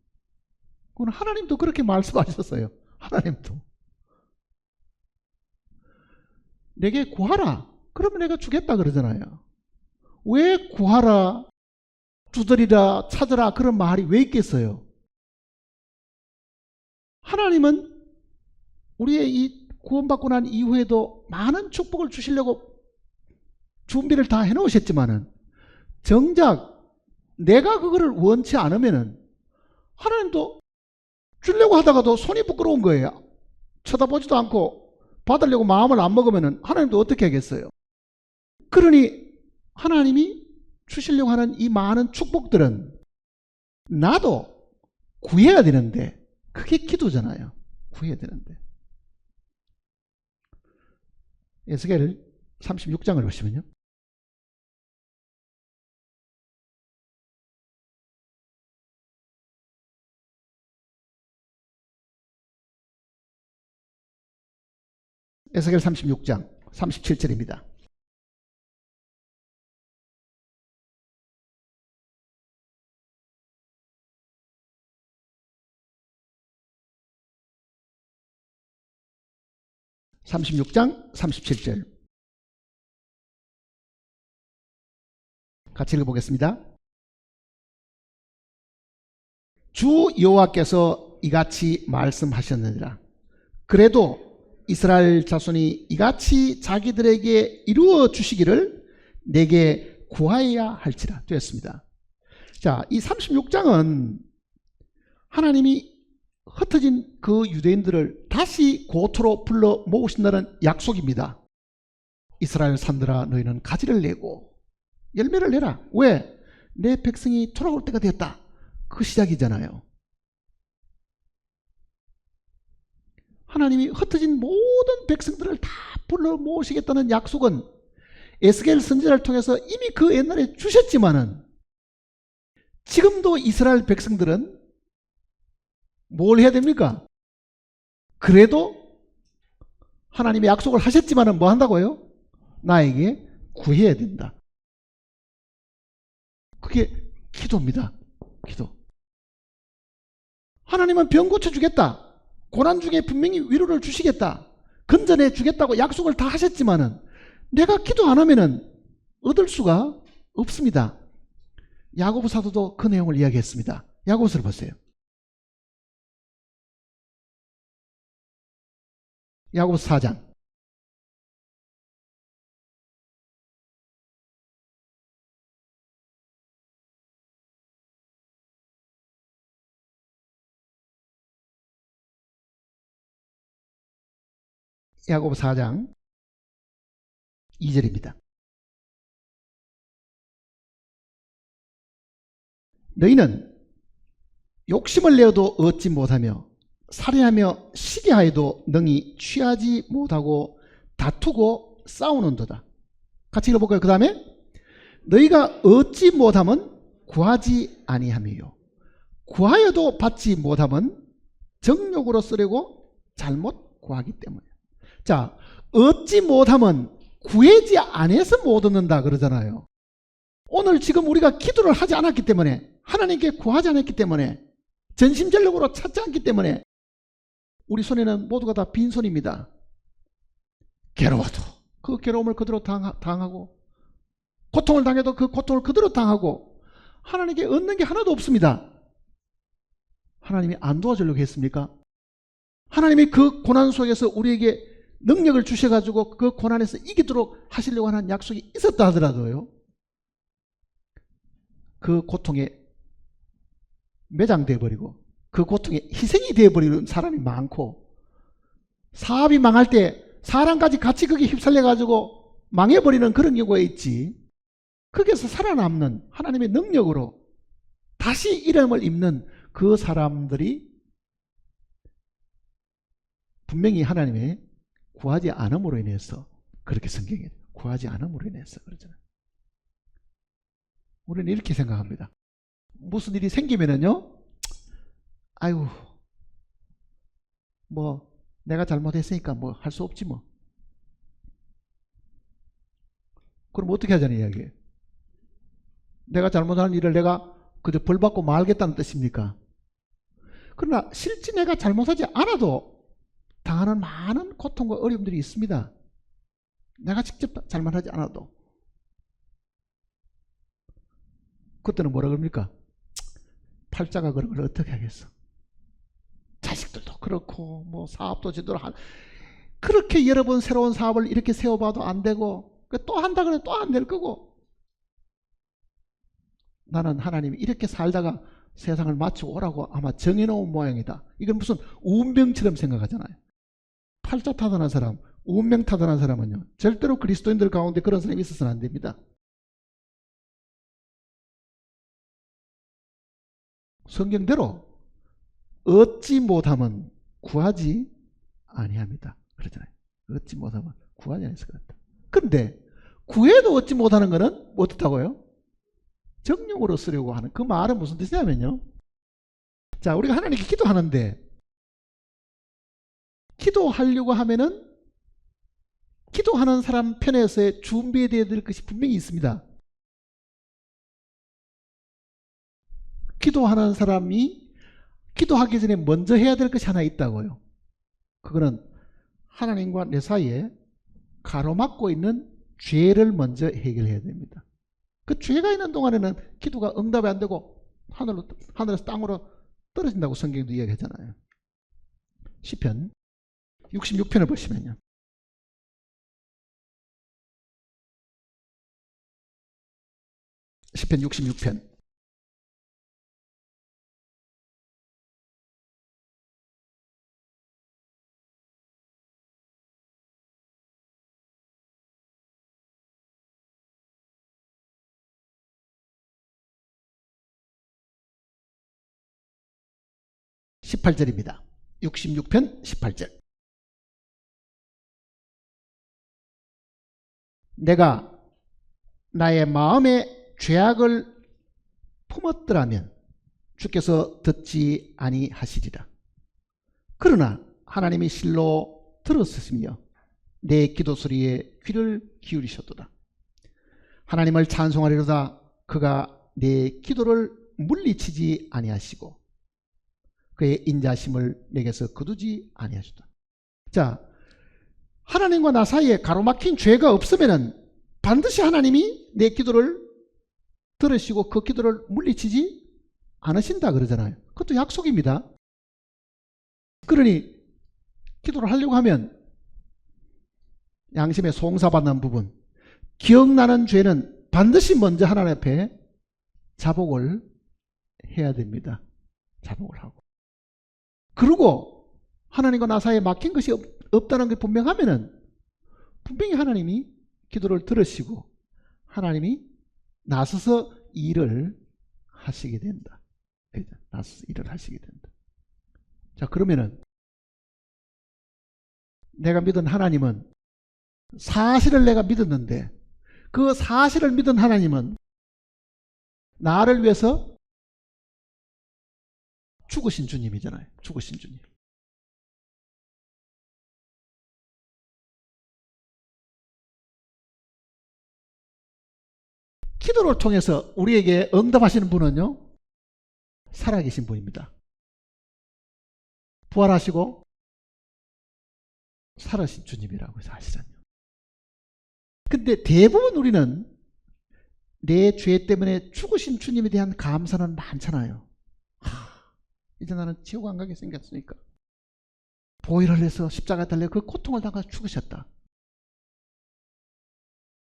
그건 하나님도 그렇게 말씀하셨어요. 하나님도. 내게 구하라, 그러면 내가 주겠다 그러잖아요. 왜 구하라, 두드리라, 찾으라 그런 말이 왜 있겠어요? 하나님은 우리의 이 구원받고 난 이후에도 많은 축복을 주시려고 준비를 다 해놓으셨지만은, 정작 내가 그거를 원치 않으면은 하나님도 주려고 하다가도 손이 부끄러운 거예요. 쳐다보지도 않고 받으려고 마음을 안 먹으면은 하나님도 어떻게 하겠어요? 그러니 하나님이 주시려고 하는 이 많은 축복들은 나도 구해야 되는데, 그게 기도잖아요. 구해야 되는데. 에스겔 36장을 보시면요, 에스겔 36장 37절입니다. 36장 37절 같이 읽어보겠습니다. 주 여호와께서 이같이 말씀하셨느니라. 그래도 이스라엘 자손이 이같이 자기들에게 이루어 주시기를 내게 구하여야 할지라 되었습니다. 자, 이 36장은 하나님이 흩어진 그 유대인들을 다시 고토로 불러 모으신다는 약속입니다. 이스라엘 산들아 너희는 가지를 내고 열매를 내라. 왜? 내 백성이 돌아올 때가 되었다. 그 시작이잖아요. 하나님이 흩어진 모든 백성들을 다 불러 모으시겠다는 약속은 에스겔 선지자를 통해서 이미 그 옛날에 주셨지만은 지금도 이스라엘 백성들은 뭘 해야 됩니까? 그래도 하나님이 약속을 하셨지만은 뭐 한다고요? 나에게 구해야 된다. 그게 기도입니다. 기도. 하나님은 병 고쳐주겠다. 고난 중에 분명히 위로를 주시겠다. 건전해 주겠다고 약속을 다 하셨지만은 내가 기도 안 하면은 얻을 수가 없습니다. 야고보 사도도 그 내용을 이야기했습니다. 야고보서를 보세요. 야고보서 4장. 야고보 4장 2절입니다. 너희는 욕심을 내어도 얻지 못하며 살해하며 시기하여도 능히 취하지 못하고 다투고 싸우는도다. 같이 읽어볼까요? 그 다음에 너희가 얻지 못하면 구하지 아니하며요. 구하여도 받지 못하면 정욕으로 쓰려고 잘못 구하기 때문에. 자, 얻지 못하면 구하지 않아서 못 얻는다 그러잖아요. 오늘 지금 우리가 기도를 하지 않았기 때문에, 하나님께 구하지 않았기 때문에, 전심전력으로 찾지 않기 때문에 우리 손에는 모두가 다 빈손입니다. 괴로워도 그 괴로움을 그대로 당하고, 고통을 당해도 그 고통을 그대로 당하고, 하나님께 얻는 게 하나도 없습니다. 하나님이 안 도와주려고 했습니까? 하나님이 그 고난 속에서 우리에게 능력을 주셔가지고 그 고난에서 이기도록 하시려고 하는 약속이 있었다 하더라도요, 그 고통에 매장되어 버리고 그 고통에 희생이 되어버리는 사람이 많고, 사업이 망할 때 사람까지 같이 거기에 휩쓸려가지고 망해버리는 그런 경우가 있지, 거기에서 살아남는 하나님의 능력으로 다시 이름을 입는 그 사람들이 분명히 하나님의 구하지 않음으로 인해서, 그렇게 성경에 구하지 않음으로 인해서 그러잖아요. 우리는 이렇게 생각합니다. 무슨 일이 생기면은요, 아유, 뭐 내가 잘못했으니까 뭐 할 수 없지 뭐. 그럼 어떻게 하자는 이야기예요? 내가 잘못한 일을 내가 그저 벌 받고 말겠다는 뜻입니까? 그러나 실제 내가 잘못하지 않아도 당하는 많은 고통과 어려움들이 있습니다. 내가 직접 잘못하지 않아도. 그때는 뭐라 그럽니까? 팔자가 그런 걸 어떻게 하겠어? 자식들도 그렇고 뭐 사업도 제대로 그렇게 여러 번 새로운 사업을 이렇게 세워봐도 안 되고, 또 한다 그래 또 안 될 거고, 나는 하나님이 이렇게 살다가 세상을 마치고 오라고 아마 정해놓은 모양이다. 이건 무슨 운명처럼 생각하잖아요. 팔자 타단한 사람, 운명 타단한 사람은요, 절대로 그리스도인들 가운데 그런 사람이 있어서는 안 됩니다. 성경대로 얻지 못하면 구하지 아니합니다. 그러잖아요. 얻지 못하면 구하지 않을 것 같다. 그런데 구해도 얻지 못하는 것은 어떻다고요? 정욕으로 쓰려고 하는, 그 말은 무슨 뜻이냐면요, 자, 우리가 하나님께 기도하는데 기도하려고 하면은 기도하는 사람 편에서의 준비되어야 될 것이 분명히 있습니다. 기도하는 사람이 기도하기 전에 먼저 해야 될 것이 하나 있다고요. 그거는 하나님과 내 사이에 가로막고 있는 죄를 먼저 해결해야 됩니다. 그 죄가 있는 동안에는 기도가 응답이 안 되고 하늘에서 땅으로 떨어진다고 성경도 이야기하잖아요. 시편 66편을 보시면요. 시편 66편 18절입니다. 66편 18절. 내가 나의 마음에 죄악을 품었더라면 주께서 듣지 아니하시리라. 그러나 하나님이 실로 들었으며 내 기도 소리에 귀를 기울이셨도다. 하나님을 찬송하리로다. 그가 내 기도를 물리치지 아니하시고 그의 인자심을 내게서 거두지 아니하시다. 자, 하나님과 나 사이에 가로막힌 죄가 없으면은 반드시 하나님이 내 기도를 들으시고 그 기도를 물리치지 않으신다 그러잖아요. 그것도 약속입니다. 그러니 기도를 하려고 하면 양심에 송사받는 부분, 기억나는 죄는 반드시 먼저 하나님 앞에 자복을 해야 됩니다. 자복을 하고. 그리고 하나님과 나 사이에 막힌 것이 없다는 게 분명하면은 분명히 하나님이 기도를 들으시고 하나님이 나서서 일을 하시게 된다. 나서서 일을 하시게 된다. 자, 그러면은 내가 믿은 하나님은 사실을 내가 믿었는데 그 사실을 믿은 하나님은 나를 위해서 죽으신 주님이잖아요. 죽으신 주님. 기도를 통해서 우리에게 응답하시는 분은요, 살아계신 분입니다. 부활하시고 살아신 주님이라고 해서 아시잖아요. 근데 대부분 우리는 내 죄 때문에 죽으신 주님에 대한 감사는 많잖아요. 이제 나는 지옥 안 가게 생겼으니까. 보혈을 해서 십자가 달려 그 고통을 당하여 죽으셨다.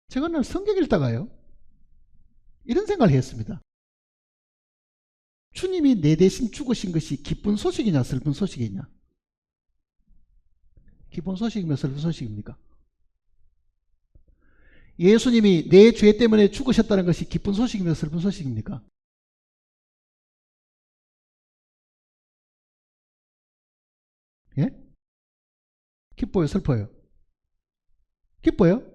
제가 오늘 성경 읽다가요, 이런 생각을 했습니다. 주님이 내 대신 죽으신 것이 기쁜 소식이냐 슬픈 소식이냐? 기쁜 소식이면 슬픈 소식입니까? 예수님이 내 죄 때문에 죽으셨다는 것이 기쁜 소식이면 슬픈 소식입니까? 예? 기뻐요, 슬퍼요? 기뻐요?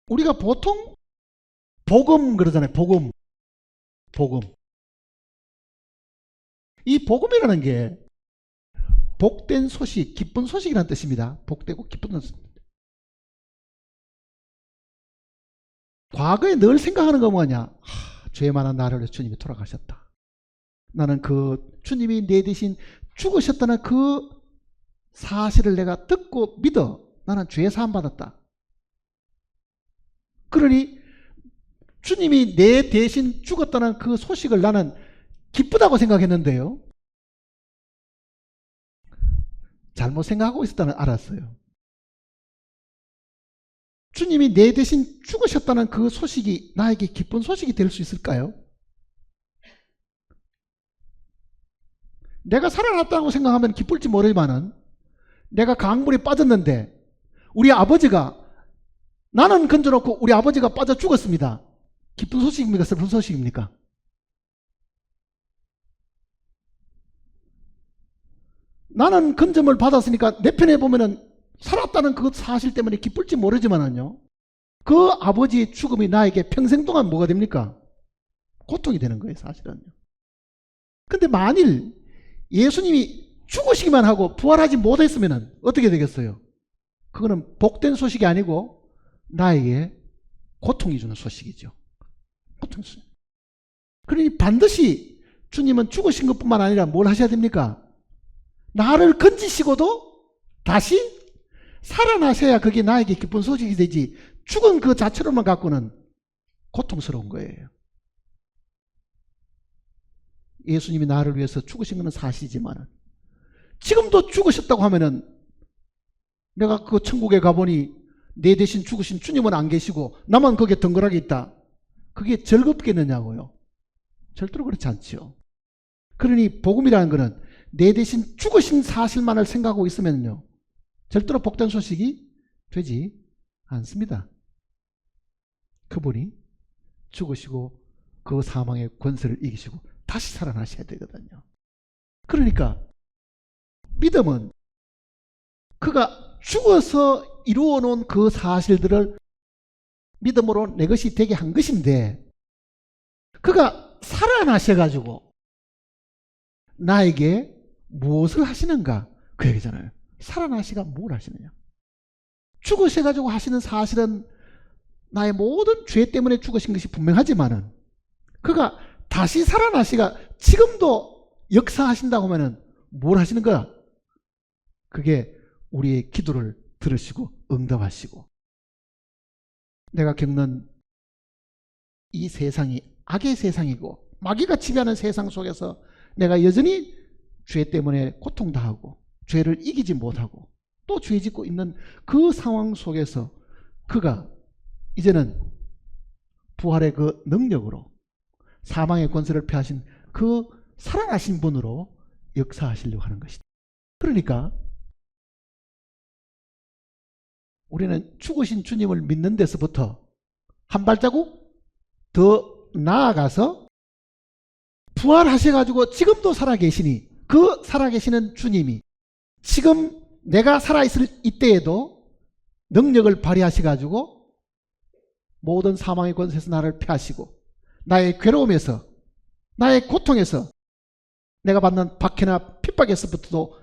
우리가 보통 복음 그러잖아요. 복음. 이 복음이라는 게 복된 소식, 기쁜 소식이라는 뜻입니다. 복되고 기쁜 소식. 과거에 늘 생각하는 거 뭐냐? 죄 많은 나를 위해서 주님이 돌아가셨다. 나는 그 주님이 내 대신 죽으셨다는 그 사실을 내가 듣고 믿어. 나는 죄 사함 받았다. 그러니 주님이 내 대신 죽었다는 그 소식을 나는 기쁘다고 생각했는데요, 잘못 생각하고 있었다는 알았어요. 주님이 내 대신 죽으셨다는 그 소식이 나에게 기쁜 소식이 될 수 있을까요? 내가 살아났다고 생각하면 기쁠지 모르지만은 내가 강물에 빠졌는데 우리 아버지가, 나는 건져놓고 우리 아버지가 빠져 죽었습니다. 기쁜 소식입니까? 슬픈 소식입니까? 나는 건점을 받았으니까 내 편에 보면은 살았다는 그 사실 때문에 기쁠지 모르지만은요, 그 아버지의 죽음이 나에게 평생 동안 뭐가 됩니까? 고통이 되는 거예요, 사실은요. 근데 만일 예수님이 죽으시기만 하고 부활하지 못했으면 어떻게 되겠어요? 그거는 복된 소식이 아니고 나에게 고통이 주는 소식이죠. 고통이 주는. 그러니 반드시 주님은 죽으신 것뿐만 아니라 뭘 하셔야 됩니까? 나를 건지시고도 다시 살아나셔야 그게 나에게 기쁜 소식이 되지, 죽은 그 자체로만 갖고는 고통스러운 거예요. 예수님이 나를 위해서 죽으신 것은 사실이지만 지금도 죽으셨다고 하면은 내가 그 천국에 가보니 내 대신 죽으신 주님은 안 계시고 나만 거기에 덩그러게 있다. 그게 즐겁겠느냐고요? 절대로 그렇지 않지요. 그러니 복음이라는 것은 내 대신 죽으신 사실만을 생각하고 있으면요, 절대로 복된 소식이 되지 않습니다. 그분이 죽으시고 그 사망의 권세를 이기시고 다시 살아나셔야 되거든요. 그러니까 믿음은 그가 죽어서 이루어 놓은 그 사실들을 믿음으로 내 것이 되게 한 것인데, 그가 살아나셔가지고 나에게 무엇을 하시는가, 그 얘기잖아요. 살아나시가 뭘 하시느냐. 죽으셔가지고 하시는 사실은 나의 모든 죄 때문에 죽으신 것이 분명하지만은, 그가 다시 살아나시가 지금도 역사하신다고 하면은 뭘 하시는 거야? 그게 우리의 기도를 들으시고 응답하시고, 내가 겪는 이 세상이 악의 세상이고 마귀가 지배하는 세상 속에서 내가 여전히 죄 때문에 고통당하고 죄를 이기지 못하고 또 죄 짓고 있는 그 상황 속에서 그가 이제는 부활의 그 능력으로 사망의 권세를 폐하신 그 살아나신 분으로 역사하시려고 하는 것이다. 그러니까 우리는 죽으신 주님을 믿는 데서부터 한 발자국 더 나아가서 부활하셔가지고 지금도 살아계시니, 그 살아계시는 주님이 지금 내가 살아있을 이때에도 능력을 발휘하셔가지고 모든 사망의 권세에서 나를 폐하시고 나의 괴로움에서, 나의 고통에서, 내가 받는 박해나 핍박에서부터도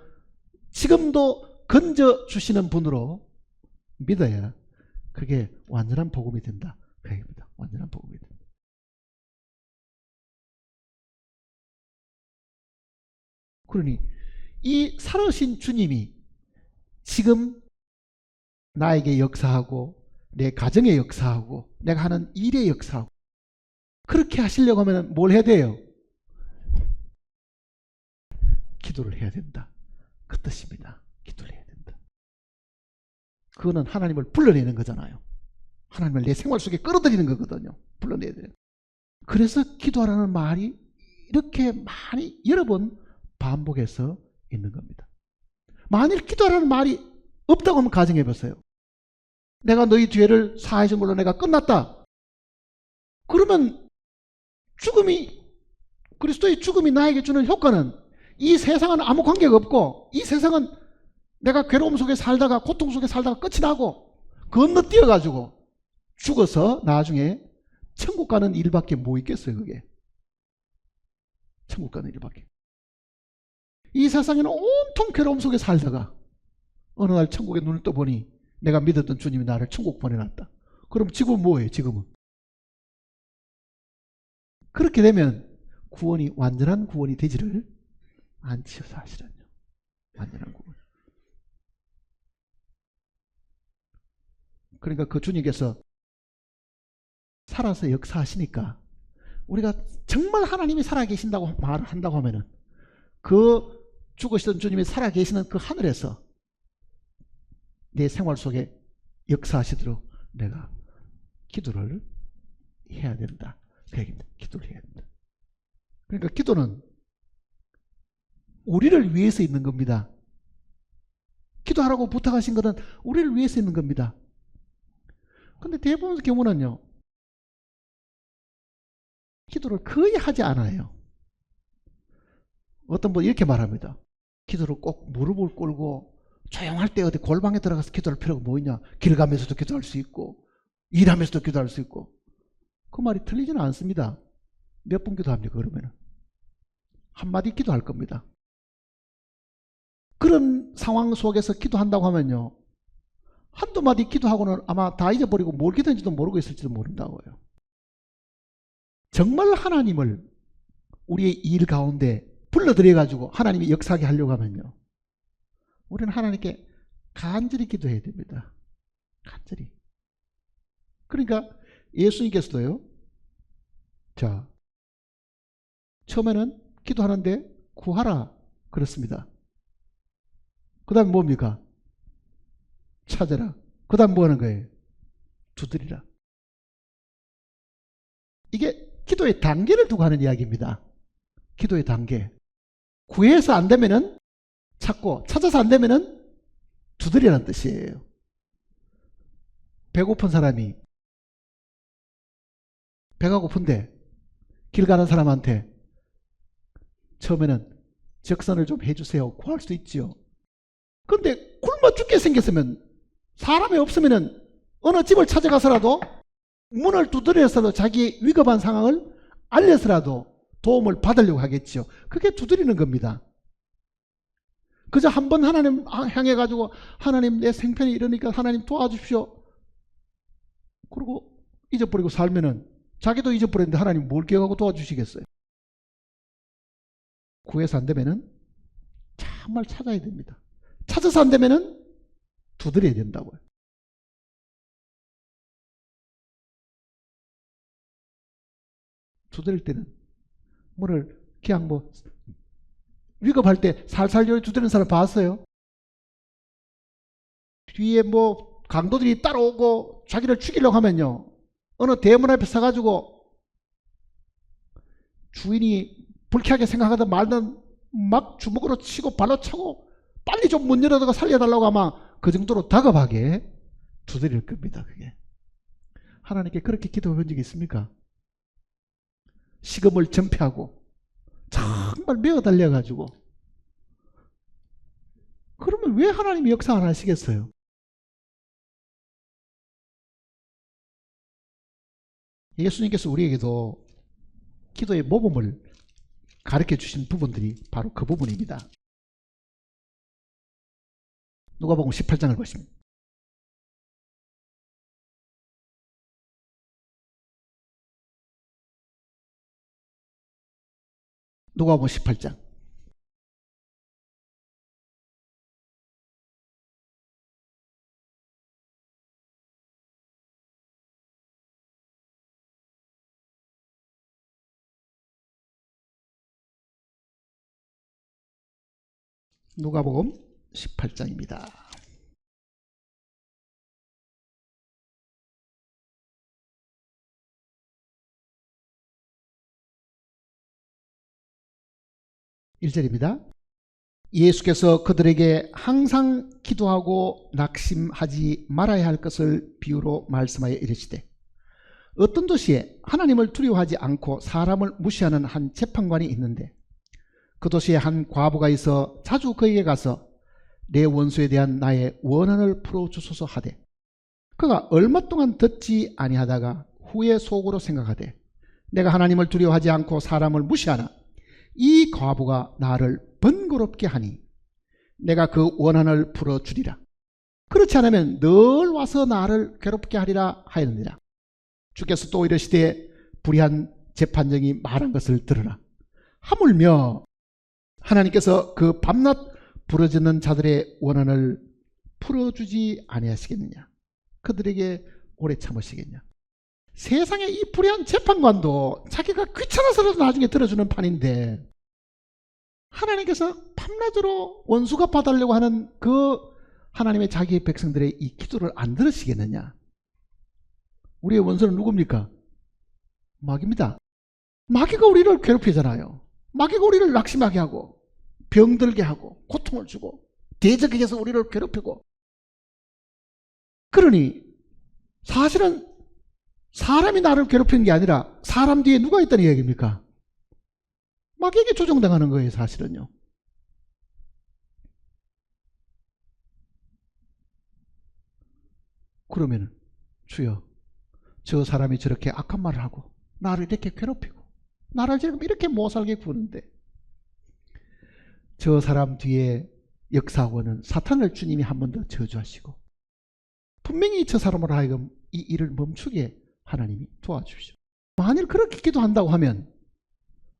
지금도 건져주시는 분으로 믿어야 그게 완전한 복음이 된다. 그 얘기입니다. 완전한 복음이 된다. 그러니 이 살아신 주님이 지금 나에게 역사하고 내 가정에 역사하고 내가 하는 일에 역사하고, 그렇게 하시려고 하면 뭘 해야 돼요? 기도를 해야 된다. 그 뜻입니다. 기도를 해야 된다. 그거는 하나님을 불러내는 거잖아요. 하나님을 내 생활 속에 끌어들이는 거거든요. 불러내야 돼요. 그래서 기도하라는 말이 이렇게 많이 여러 번 반복해서 있는 겁니다. 만일 기도하라는 말이 없다고 하면 가정해 보세요. 내가 너희 죄를 사해 준 걸로 내가 끝났다. 그러면 죽음이, 그리스도의 죽음이 나에게 주는 효과는 이 세상은 아무 관계가 없고, 이 세상은 내가 괴로움 속에 살다가 고통 속에 살다가 끝이 나고 건너뛰어가지고 죽어서 나중에 천국 가는 일밖에 뭐 있겠어요. 그게 천국 가는 일밖에. 이 세상에는 온통 괴로움 속에 살다가 어느 날 천국에 눈을 떠보니 내가 믿었던 주님이 나를 천국 보내놨다. 그럼 지금은 뭐예요? 지금은 그렇게 되면 구원이, 완전한 구원이 되지를 않지요. 사실은요. 완전한 구원. 그러니까 그 주님께서 살아서 역사하시니까 우리가 정말 하나님이 살아계신다고 말을 한다고 하면은 그 죽으시던 주님이 살아계시는 그 하늘에서 내 생활 속에 역사하시도록 내가 기도를 해야 된다. 그 얘기입니다. 기도를 해야 된다. 그러니까 기도는 우리를 위해서 있는 겁니다. 기도하라고 부탁하신 것은 우리를 위해서 있는 겁니다. 근데 대부분의 경우는요, 기도를 거의 하지 않아요. 어떤 분 이렇게 말합니다. 기도를 꼭 무릎을 꿇고 조용할 때 어디 골방에 들어가서 기도할 필요가 뭐 있냐. 길 가면서도 기도할 수 있고 일하면서도 기도할 수 있고. 그 말이 틀리지는 않습니다. 몇 분 기도합니까? 그러면은 한마디 기도할 겁니다. 그런 상황 속에서 기도한다고 하면요, 한두 마디 기도하고는 아마 다 잊어버리고 뭘 기도했는지도 모르고 있을지도 모른다고요. 정말 하나님을 우리의 일 가운데 불러들여가지고 하나님이 역사하게 하려고 하면요, 우리는 하나님께 간절히 기도해야 됩니다. 간절히. 그러니까 예수님께서도요. 자, 처음에는 기도하는데 구하라 그렇습니다. 그 다음 뭡니까? 찾아라. 그 다음 뭐 하는 거예요? 두드리라. 이게 기도의 단계를 두고 하는 이야기입니다. 기도의 단계. 구해서 안 되면은 찾고, 찾아서 안 되면은 두드리라는 뜻이에요. 배고픈 사람이 배가 고픈데 길 가는 사람한테 처음에는 적선을 좀 해주세요 구할 수도 있지요. 그런데 굶어 죽게 생겼으면, 사람이 없으면은 어느 집을 찾아가서라도 문을 두드려서도 자기 위급한 상황을 알려서라도 도움을 받으려고 하겠죠. 그게 두드리는 겁니다. 그저 한번 하나님 향해 가지고 하나님 내 생편이 이러니까 하나님 도와주십시오. 그리고 잊어버리고 살면은 자기도 잊어버렸는데 하나님 뭘 기억하고 도와주시겠어요? 구해서 안 되면은 정말 찾아야 됩니다. 찾아서 안 되면은 두드려야 된다고요. 두드릴 때는 뭐를 그냥 뭐 위급할 때 살살 두드리는 사람 봤어요? 뒤에 뭐 강도들이 따라오고 자기를 죽이려고 하면요, 어느 대문 앞에 서가지고 주인이 불쾌하게 생각하든 말든 막 주먹으로 치고 발로 차고 빨리 좀 문 열어다가 살려달라고 아마 그 정도로 다급하게 두드릴 겁니다. 그게 하나님께 그렇게 기도해 본 적이 있습니까? 식음을 전폐하고 정말 메어 달려가지고. 그러면 왜 하나님이 역사 안 하시겠어요? 예수님께서 우리에게도 기도의 모범을 가르쳐 주신 부분들이 바로 그 부분입니다. 누가복음 18장을 보십니다. 누가복음 18장. 누가복음 18장입니다. (1절입니다) 예수께서 그들에게 항상 기도하고 낙심하지 말아야 할 것을 비유로 말씀하여 이르시되, 어떤 도시에 하나님을 두려워하지 않고 사람을 무시하는 한 재판관이 있는데, 그 도시에 한 과부가 있어 자주 그에게 가서 내 원수에 대한 나의 원한을 풀어주소서 하되, 그가 얼마 동안 듣지 아니하다가 후에 속으로 생각하되, 내가 하나님을 두려워하지 않고 사람을 무시하나 이 과부가 나를 번거롭게 하니 내가 그 원한을 풀어주리라. 그렇지 않으면 늘 와서 나를 괴롭게 하리라 하였느니라. 주께서 또 이르시되, 불의한 재판정이 말한 것을 들으라. 하물며 하나님께서 그 밤낮 부르짖는 자들의 원한을 풀어주지 아니하시겠느냐? 그들에게 오래 참으시겠냐? 세상에 이 불의한 재판관도 자기가 귀찮아서라도 나중에 들어주는 판인데, 하나님께서 밤낮으로 원수가 봐달라고 하는 그 하나님의 자기의 백성들의 이 기도를 안 들으시겠느냐? 우리의 원수는 누굽니까? 마귀입니다. 마귀가 우리를 괴롭히잖아요. 마귀가 우리를 낙심하게 하고 병들게 하고 고통을 주고 대적에게서 우리를 괴롭히고. 그러니 사실은 사람이 나를 괴롭히는 게 아니라 사람 뒤에 누가 있다는 얘기입니까? 마귀에게 조종당하는 거예요, 사실은요. 그러면 주여, 저 사람이 저렇게 악한 말을 하고 나를 이렇게 괴롭히고 나를 지금 이렇게 못살게 구는데, 저 사람 뒤에 역사하고는 사탄을 주님이 한 번 더 저주하시고 분명히 저 사람으로 하여금 이 일을 멈추게 하나님이 도와주십시오. 만일 그렇게 기도한다고 하면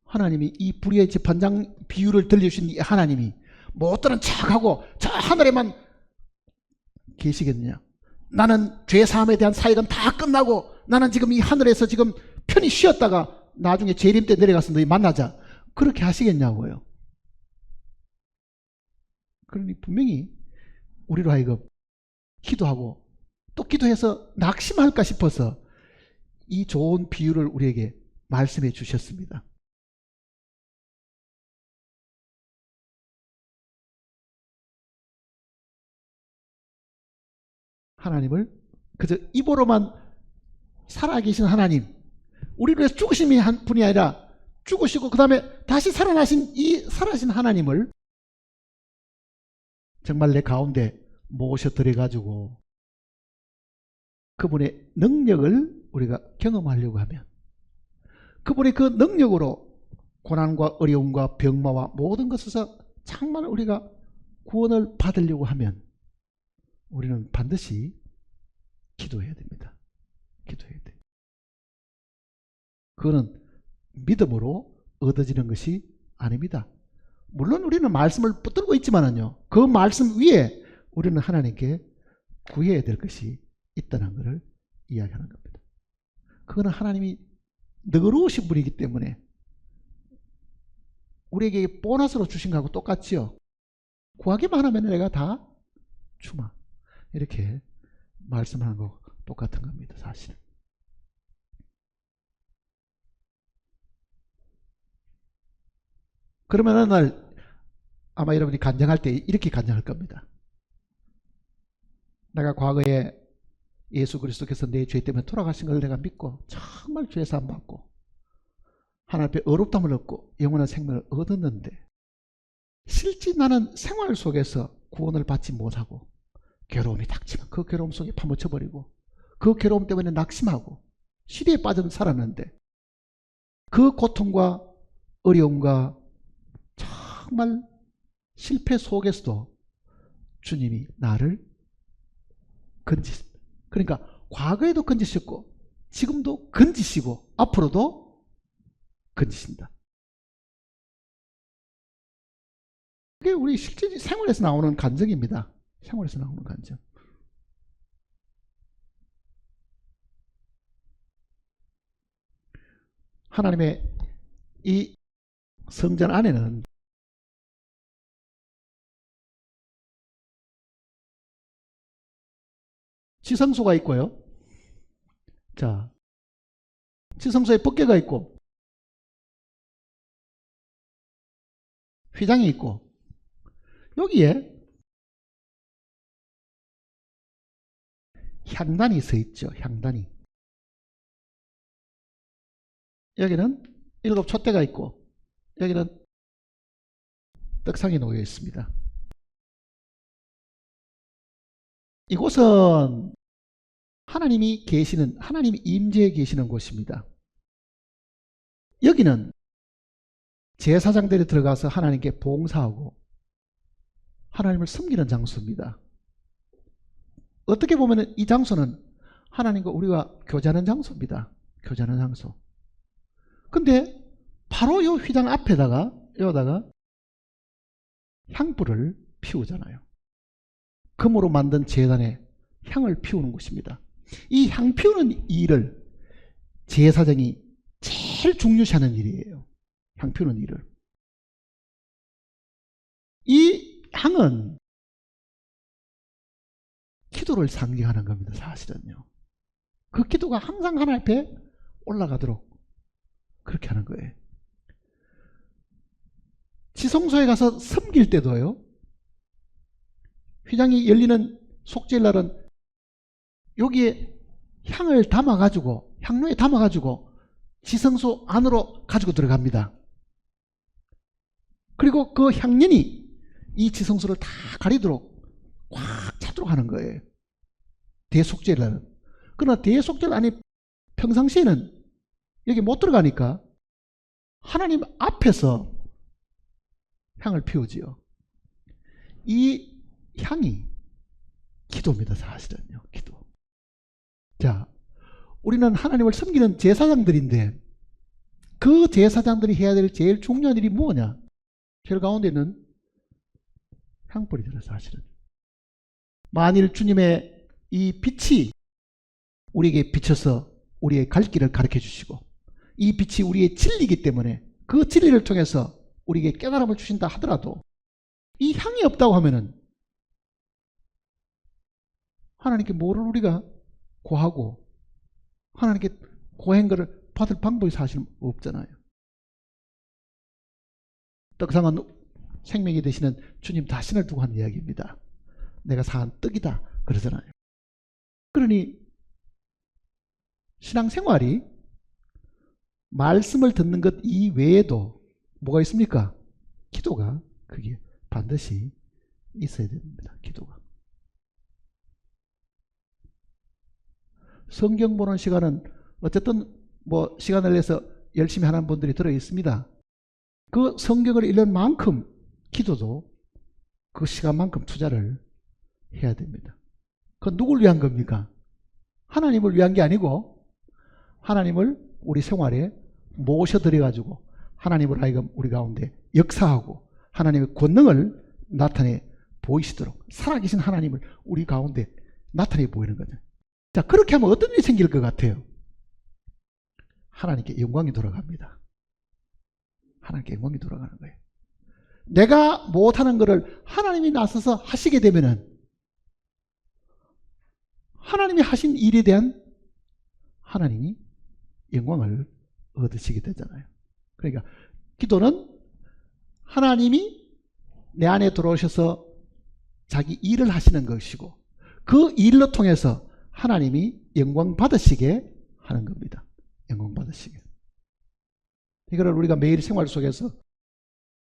하나님이 이 불의의 재판장 비유를 들려주신 이 하나님이 못 들은 척하고 저 하늘에만 계시겠느냐? 나는 죄사함에 대한 사역은 다 끝나고 나는 지금 이 하늘에서 지금 편히 쉬었다가 나중에 재림 때 내려가서 너희 만나자. 그렇게 하시겠냐고요. 그러니 분명히 우리로 하여금 기도하고 또 기도해서 낙심할까 싶어서 이 좋은 비유를 우리에게 말씀해 주셨습니다. 하나님을 그저 입으로만 살아계신 하나님, 우리를 위해서 죽으신 분이 아니라 죽으시고 그 다음에 다시 살아나신 이 살아신 하나님을 정말 내 가운데 모셔 들여가지고 그분의 능력을 우리가 경험하려고 하면, 그분의 그 능력으로 고난과 어려움과 병마와 모든 것에서 정말 우리가 구원을 받으려고 하면 우리는 반드시 기도해야 됩니다. 기도해야 돼. 그거는 믿음으로 얻어지는 것이 아닙니다. 물론 우리는 말씀을 붙들고 있지만은요, 그 말씀 위에 우리는 하나님께 구해야 될 것이 있다는 것을 이야기하는 겁니다. 그거는 하나님이 너그러우신 분이기 때문에 우리에게 보너스로 주신 거하고 똑같지요. 구하기만 하면 내가 다 주마. 이렇게 말씀하는 거 똑같은 겁니다. 사실은. 그러면 어느 날 아마 여러분이 간증할 때 이렇게 간증할 겁니다. 내가 과거에 예수 그리스도께서 내 죄 때문에 돌아가신 걸 내가 믿고 정말 죄 사함 받고 하나님 앞에 의롭다함을 얻고 영원한 생명을 얻었는데 실제 나는 생활 속에서 구원을 받지 못하고 괴로움이 닥치면 그 괴로움 속에 파묻혀버리고 그 괴로움 때문에 낙심하고 시리에 빠져 살았는데 그 고통과 어려움과 정말 실패 속에서도 주님이 나를 건지십니다. 그러니까 과거에도 건지셨고 지금도 건지시고 앞으로도 건지신다. 그게 우리 실제 생활에서 나오는 간증입니다. 생활에서 나오는 간증. 하나님의 이 성전 안에는 지성소가 있고요. 자, 지성소에 법궤가 있고 휘장이 있고 여기에 향단이 서 있죠. 향단이. 여기는 7 촛대가 있고 여기는 떡상이 놓여 있습니다. 이곳은 하나님이 계시는, 하나님이 임재해 계시는 곳입니다. 여기는 제사장들이 들어가서 하나님께 봉사하고 하나님을 섬기는 장소입니다. 어떻게 보면 이 장소는 하나님과 우리가 교제하는 장소입니다. 교제하는 장소. 근데 바로 이 휘장 앞에다가 여기다가 향불을 피우잖아요. 금으로 만든 제단에 향을 피우는 곳입니다. 이 향 피우는 일을 제사장이 제일 중요시하는 일이에요. 향 피우는 일을. 이 향은 기도를 상징하는 겁니다. 사실은요. 그 기도가 항상 하나님 앞에 올라가도록 그렇게 하는 거예요. 지성소에 가서 섬길 때도요, 휘장이 열리는 속죄일 날은 여기에 향을 담아가지고, 향로에 담아가지고 지성소 안으로 가지고 들어갑니다. 그리고 그 향연이 이 지성소를 다 가리도록 꽉 차도록 하는 거예요. 대속죄일 날은. 그러나 대속죄일 안에 평상시에는 여기 못 들어가니까 하나님 앞에서 향을 피우지요. 이 향이 기도입니다. 사실은요. 기도. 자, 우리는 하나님을 섬기는 제사장들인데 그 제사장들이 해야 될 제일 중요한 일이 뭐냐? 제일 가운데는 향불이잖아요. 사실은. 만일 주님의 이 빛이 우리에게 비쳐서 우리의 갈 길을 가르쳐 주시고 이 빛이 우리의 진리이기 때문에 그 진리를 통해서 우리에게 깨달음을 주신다 하더라도 이 향이 없다고 하면은 하나님께 뭐를 우리가 고하고 하나님께 고한 것을 받을 방법이 사실 없잖아요. 떡상은 생명이 되시는 주님 자신을 두고 하는 이야기입니다. 내가 사한 떡이다 그러잖아요. 그러니 신앙생활이 말씀을 듣는 것 이외에도 뭐가 있습니까? 기도가 그게 반드시 있어야 됩니다. 기도가. 성경 보는 시간은 어쨌든 뭐 시간을 내서 열심히 하는 분들이 들어 있습니다. 그 성경을 읽는 만큼 기도도 그 시간만큼 투자를 해야 됩니다. 그건 누굴 위한 겁니까? 하나님을 위한 게 아니고 하나님을 우리 생활에 모셔드려 가지고 하나님을 하여금 우리 가운데 역사하고 하나님의 권능을 나타내 보이시도록 살아계신 하나님을 우리 가운데 나타내 보이는 거죠. 자, 그렇게 하면 어떤 일이 생길 것 같아요? 하나님께 영광이 돌아갑니다. 하나님께 영광이 돌아가는 거예요. 내가 못하는 것을 하나님이 나서서 하시게 되면은 하나님이 하신 일에 대한 하나님이 영광을 얻으시게 되잖아요. 그러니까 기도는 하나님이 내 안에 들어오셔서 자기 일을 하시는 것이고 그 일로 통해서 하나님이 영광 받으시게 하는 겁니다. 영광 받으시게. 이거를 우리가 매일 생활 속에서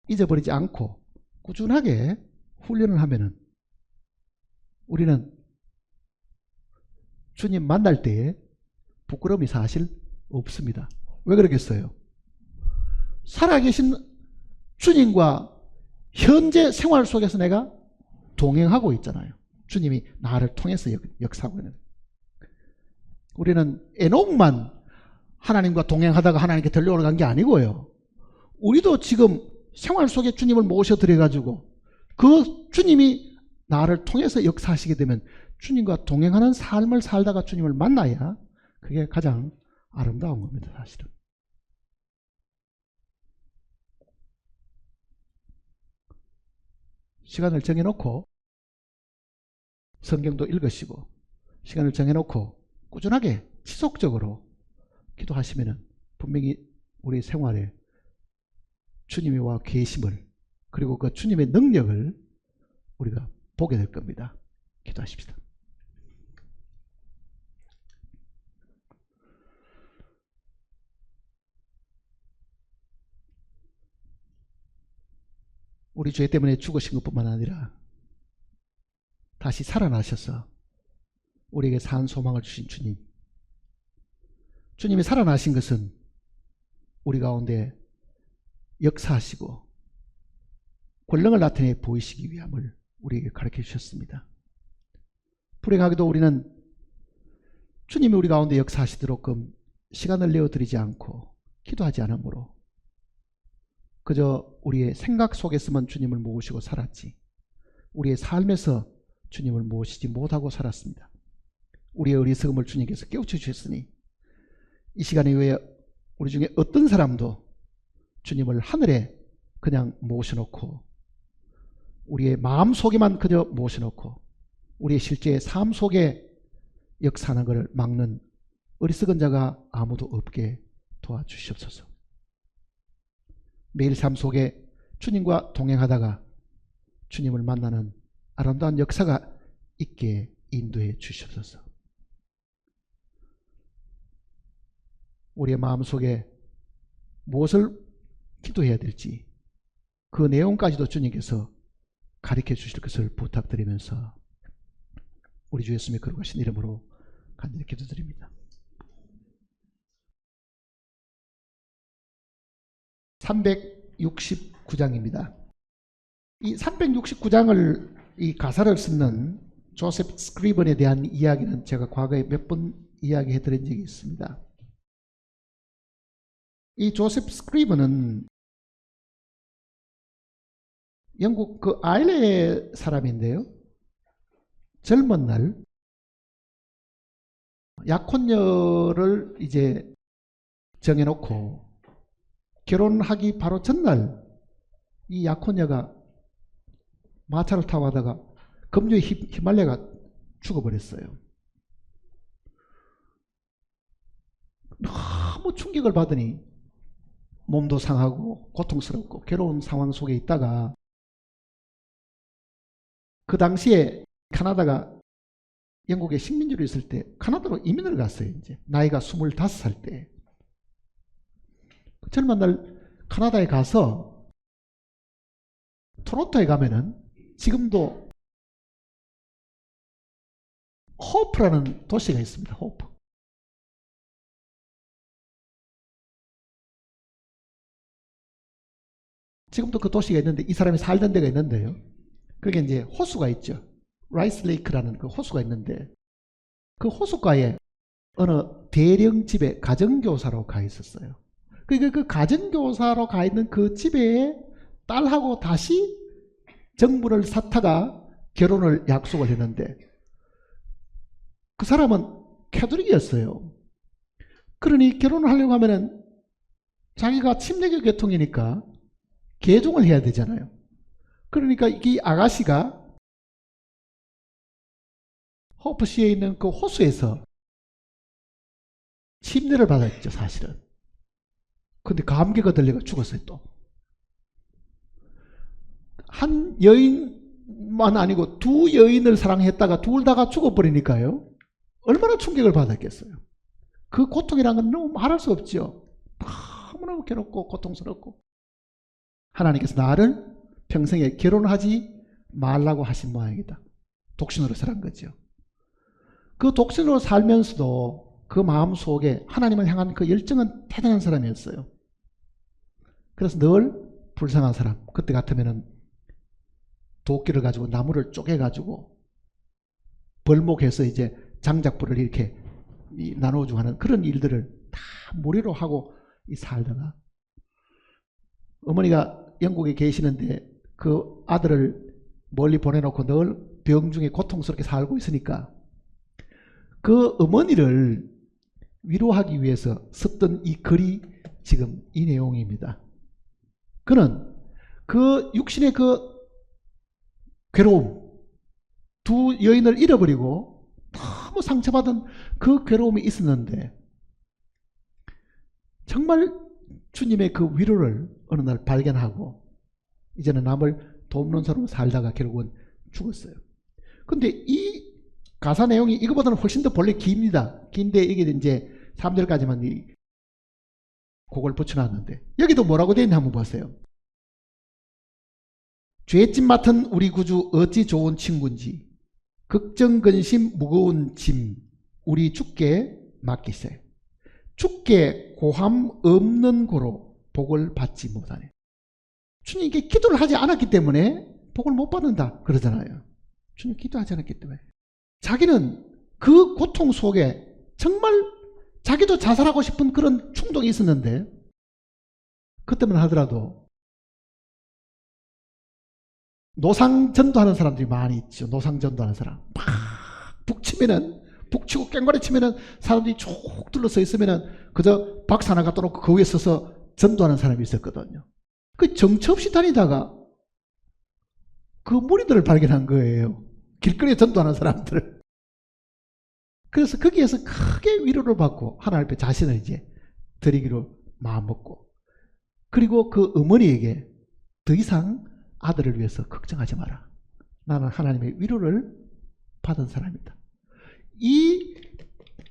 잊어버리지 않고 꾸준하게 훈련을 하면은 우리는 주님 만날 때에 부끄러움이 사실 없습니다. 왜 그러겠어요? 살아계신 주님과 현재 생활 속에서 내가 동행하고 있잖아요. 주님이 나를 통해서 역사하고 있는 거예요. 우리는 에녹만 하나님과 동행하다가 하나님께 들려오는 게 아니고요. 우리도 지금 생활 속에 주님을 모셔드려가지고 그 주님이 나를 통해서 역사하시게 되면 주님과 동행하는 삶을 살다가 주님을 만나야 그게 가장 아름다운 겁니다. 사실은. 시간을 정해놓고 성경도 읽으시고 시간을 정해놓고 꾸준하게 지속적으로 기도하시면 분명히 우리 생활에 주님이 와 계심을 그리고 그 주님의 능력을 우리가 보게 될 겁니다. 기도하십시다. 우리 죄 때문에 죽으신 것뿐만 아니라 다시 살아나셔서 우리에게 산 소망을 주신 주님. 주님이 살아나신 것은 우리 가운데 역사하시고 권능을 나타내 보이시기 위함을 우리에게 가르쳐 주셨습니다. 불행하게도 우리는 주님이 우리 가운데 역사하시도록끔 시간을 내어드리지 않고 기도하지 않으므로 그저 우리의 생각 속에서만 주님을 모시고 살았지 우리의 삶에서 주님을 모시지 못하고 살았습니다. 우리의 어리석음을 주님께서 깨우쳐 주셨으니 이 시간에 왜 우리 중에 어떤 사람도 주님을 하늘에 그냥 모셔놓고 우리의 마음 속에만 그저 모셔놓고 우리의 실제 삶 속에 역사하는 것을 막는 어리석은 자가 아무도 없게 도와주시옵소서. 매일 삶 속에 주님과 동행하다가 주님을 만나는 아름다운 역사가 있게 인도해 주시옵소서. 우리의 마음속에 무엇을 기도해야 될지 그 내용까지도 주님께서 가르쳐 주실 것을 부탁드리면서 우리 주 예수님의 거룩하신 이름으로 간절히 기도드립니다. 369장입니다. 이 369장을 이 가사를 쓰는 조셉 스크리번에 대한 이야기는 제가 과거에 몇 번 이야기해 드린 적이 있습니다. 이 조셉 스크리번은 영국 그 아일랜드 사람인데요. 젊은 날 약혼녀를 이제 정해놓고 결혼하기 바로 전날 이 약혼녀가 마차를 타고 가다가 급류에 휘말려가 죽어버렸어요. 너무 충격을 받으니 몸도 상하고 고통스럽고 괴로운 상황 속에 있다가 그 당시에 카나다가 영국의 식민지로 있을 때 카나다로 이민을 갔어요. 이제 나이가 25살 때. 그 젊은 날 카나다에 가서 토론토에 가면은 지금도 호프라는 도시가 있습니다. 호프. 지금도 그 도시가 있는데 이 사람이 살던 데가 있는데요. 그게 이제 호수가 있죠. 라이스 레이크라는 그 호수가 있는데 그 호수가에 어느 대령집에 가정교사로 가 있었어요. 그 가정교사로 가 있는 그 집에 딸하고 다시 정부를 사타가 결혼을 약속을 했는데 그 사람은 캐톨릭이었어요. 그러니 결혼을 하려고 하면은 자기가 침례교 계통이니까 개종을 해야 되잖아요. 그러니까 이 아가씨가 호프시에 있는 그 호수에서 침례를 받았죠, 사실은. 근데 감기가 들려가 죽었어요, 또. 한 여인만 아니고 두 여인을 사랑했다가 둘 다가 죽어버리니까요. 얼마나 충격을 받았겠어요. 그 고통이라는 건 너무 말할 수 없죠. 너무너무 괴롭고 고통스럽고. 하나님께서 나를 평생에 결혼하지 말라고 하신 모양이다. 독신으로 살한 거죠. 그 독신으로 살면서도 그 마음 속에 하나님을 향한 그 열정은 대단한 사람이었어요. 그래서 늘 불쌍한 사람, 그때 같으면은 도끼를 가지고 나무를 쪼개가지고 벌목해서 이제 장작불을 이렇게 나눠주고 하는 그런 일들을 다 무리로 하고 살다가 어머니가 영국에 계시는데 그 아들을 멀리 보내놓고 늘 병중에 고통스럽게 살고 있으니까 그 어머니를 위로하기 위해서 썼던 이 글이 지금 이 내용입니다. 그는 그 육신의 그 괴로움, 두 여인을 잃어버리고 너무 상처받은 그 괴로움이 있었는데 정말 주님의 그 위로를 어느 날 발견하고 이제는 남을 돕는 사람으로 살다가 결국은 죽었어요. 근데 이 가사 내용이 이거보다는 훨씬 더 본래 깁니다. 긴데 이게 이제 3절까지만 그걸 붙여놨는데 여기도 뭐라고 되어 있나 한번 보세요. 죄짐 맡은 우리 구주 어찌 좋은 친구인지 걱정 근심 무거운 짐 우리 주께 맡기세. 주께 고함 없는 고로 복을 받지 못하네. 주님께 기도를 하지 않았기 때문에 복을 못 받는다 그러잖아요. 주님 기도하지 않았기 때문에. 자기는 그 고통 속에 정말 자기도 자살하고 싶은 그런 충동이 있었는데 그때만 하더라도 노상전도하는 사람들이 많이 있죠. 노상전도하는 사람 막 북치면은 북치고 깽가리 치면은 사람들이 쭉 둘러서 있으면은 그저 박스 하나 갖다 놓고 그 위에 서서 전도하는 사람이 있었거든요. 그 정처 없이 다니다가 그 무리들을 발견한 거예요. 길거리에 전도하는 사람들을. 그래서 거기에서 크게 위로를 받고 하나님 앞에 자신을 이제 드리기로 마음먹고 그리고 그 어머니에게 더 이상 아들을 위해서 걱정하지 마라. 나는 하나님의 위로를 받은 사람이다. 이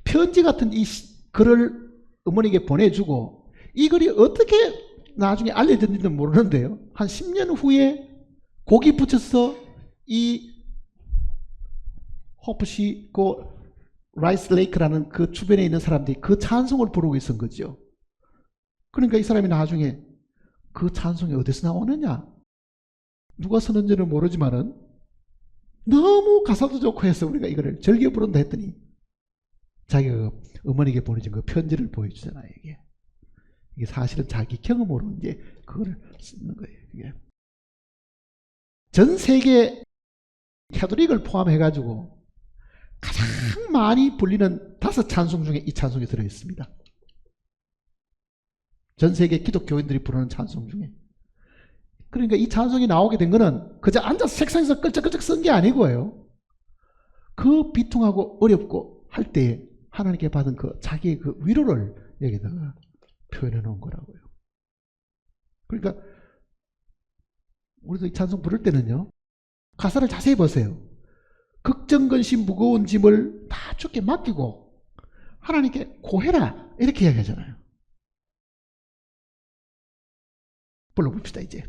편지 같은 이 글을 어머니에게 보내주고 이 글이 어떻게 나중에 알려졌는지는 모르는데요. 한 10년 후에 곡이 붙여서 이 호프시 그 라이스 레이크라는 그 주변에 있는 사람들이 그 찬송을 부르고 있었던 거죠. 그러니까 이 사람이 나중에 그 찬송이 어디서 나오느냐 누가 쓰는지는 모르지만은 너무 가사도 좋고 해서 우리가 이거를 즐겨 부른다 했더니 자기가 어머니에게 보내준 그 편지를 보여주잖아요. 이게 사실은 자기 경험으로 이제 그거를 쓰는 거예요. 이게. 전 세계 캐톨릭을 포함해가지고 가장 많이 불리는 5찬송 중에 이 찬송이 들어있습니다. 전 세계 기독교인들이 부르는 찬송 중에. 그러니까 이 찬송이 나오게 된 거는 그저 앉아서 책상에서 끌적끌적 쓴 게 아니고요. 그 비통하고 어렵고 할 때에 하나님께 받은 그 자기의 그 위로를 여기다가 표현해 놓은 거라고요. 그러니까 우리도 이 찬송 부를 때는요, 가사를 자세히 보세요. 걱정근심 무거운 짐을 다 주께 맡기고 하나님께 고해라, 이렇게 이야기하잖아요. 불러봅시다 이제.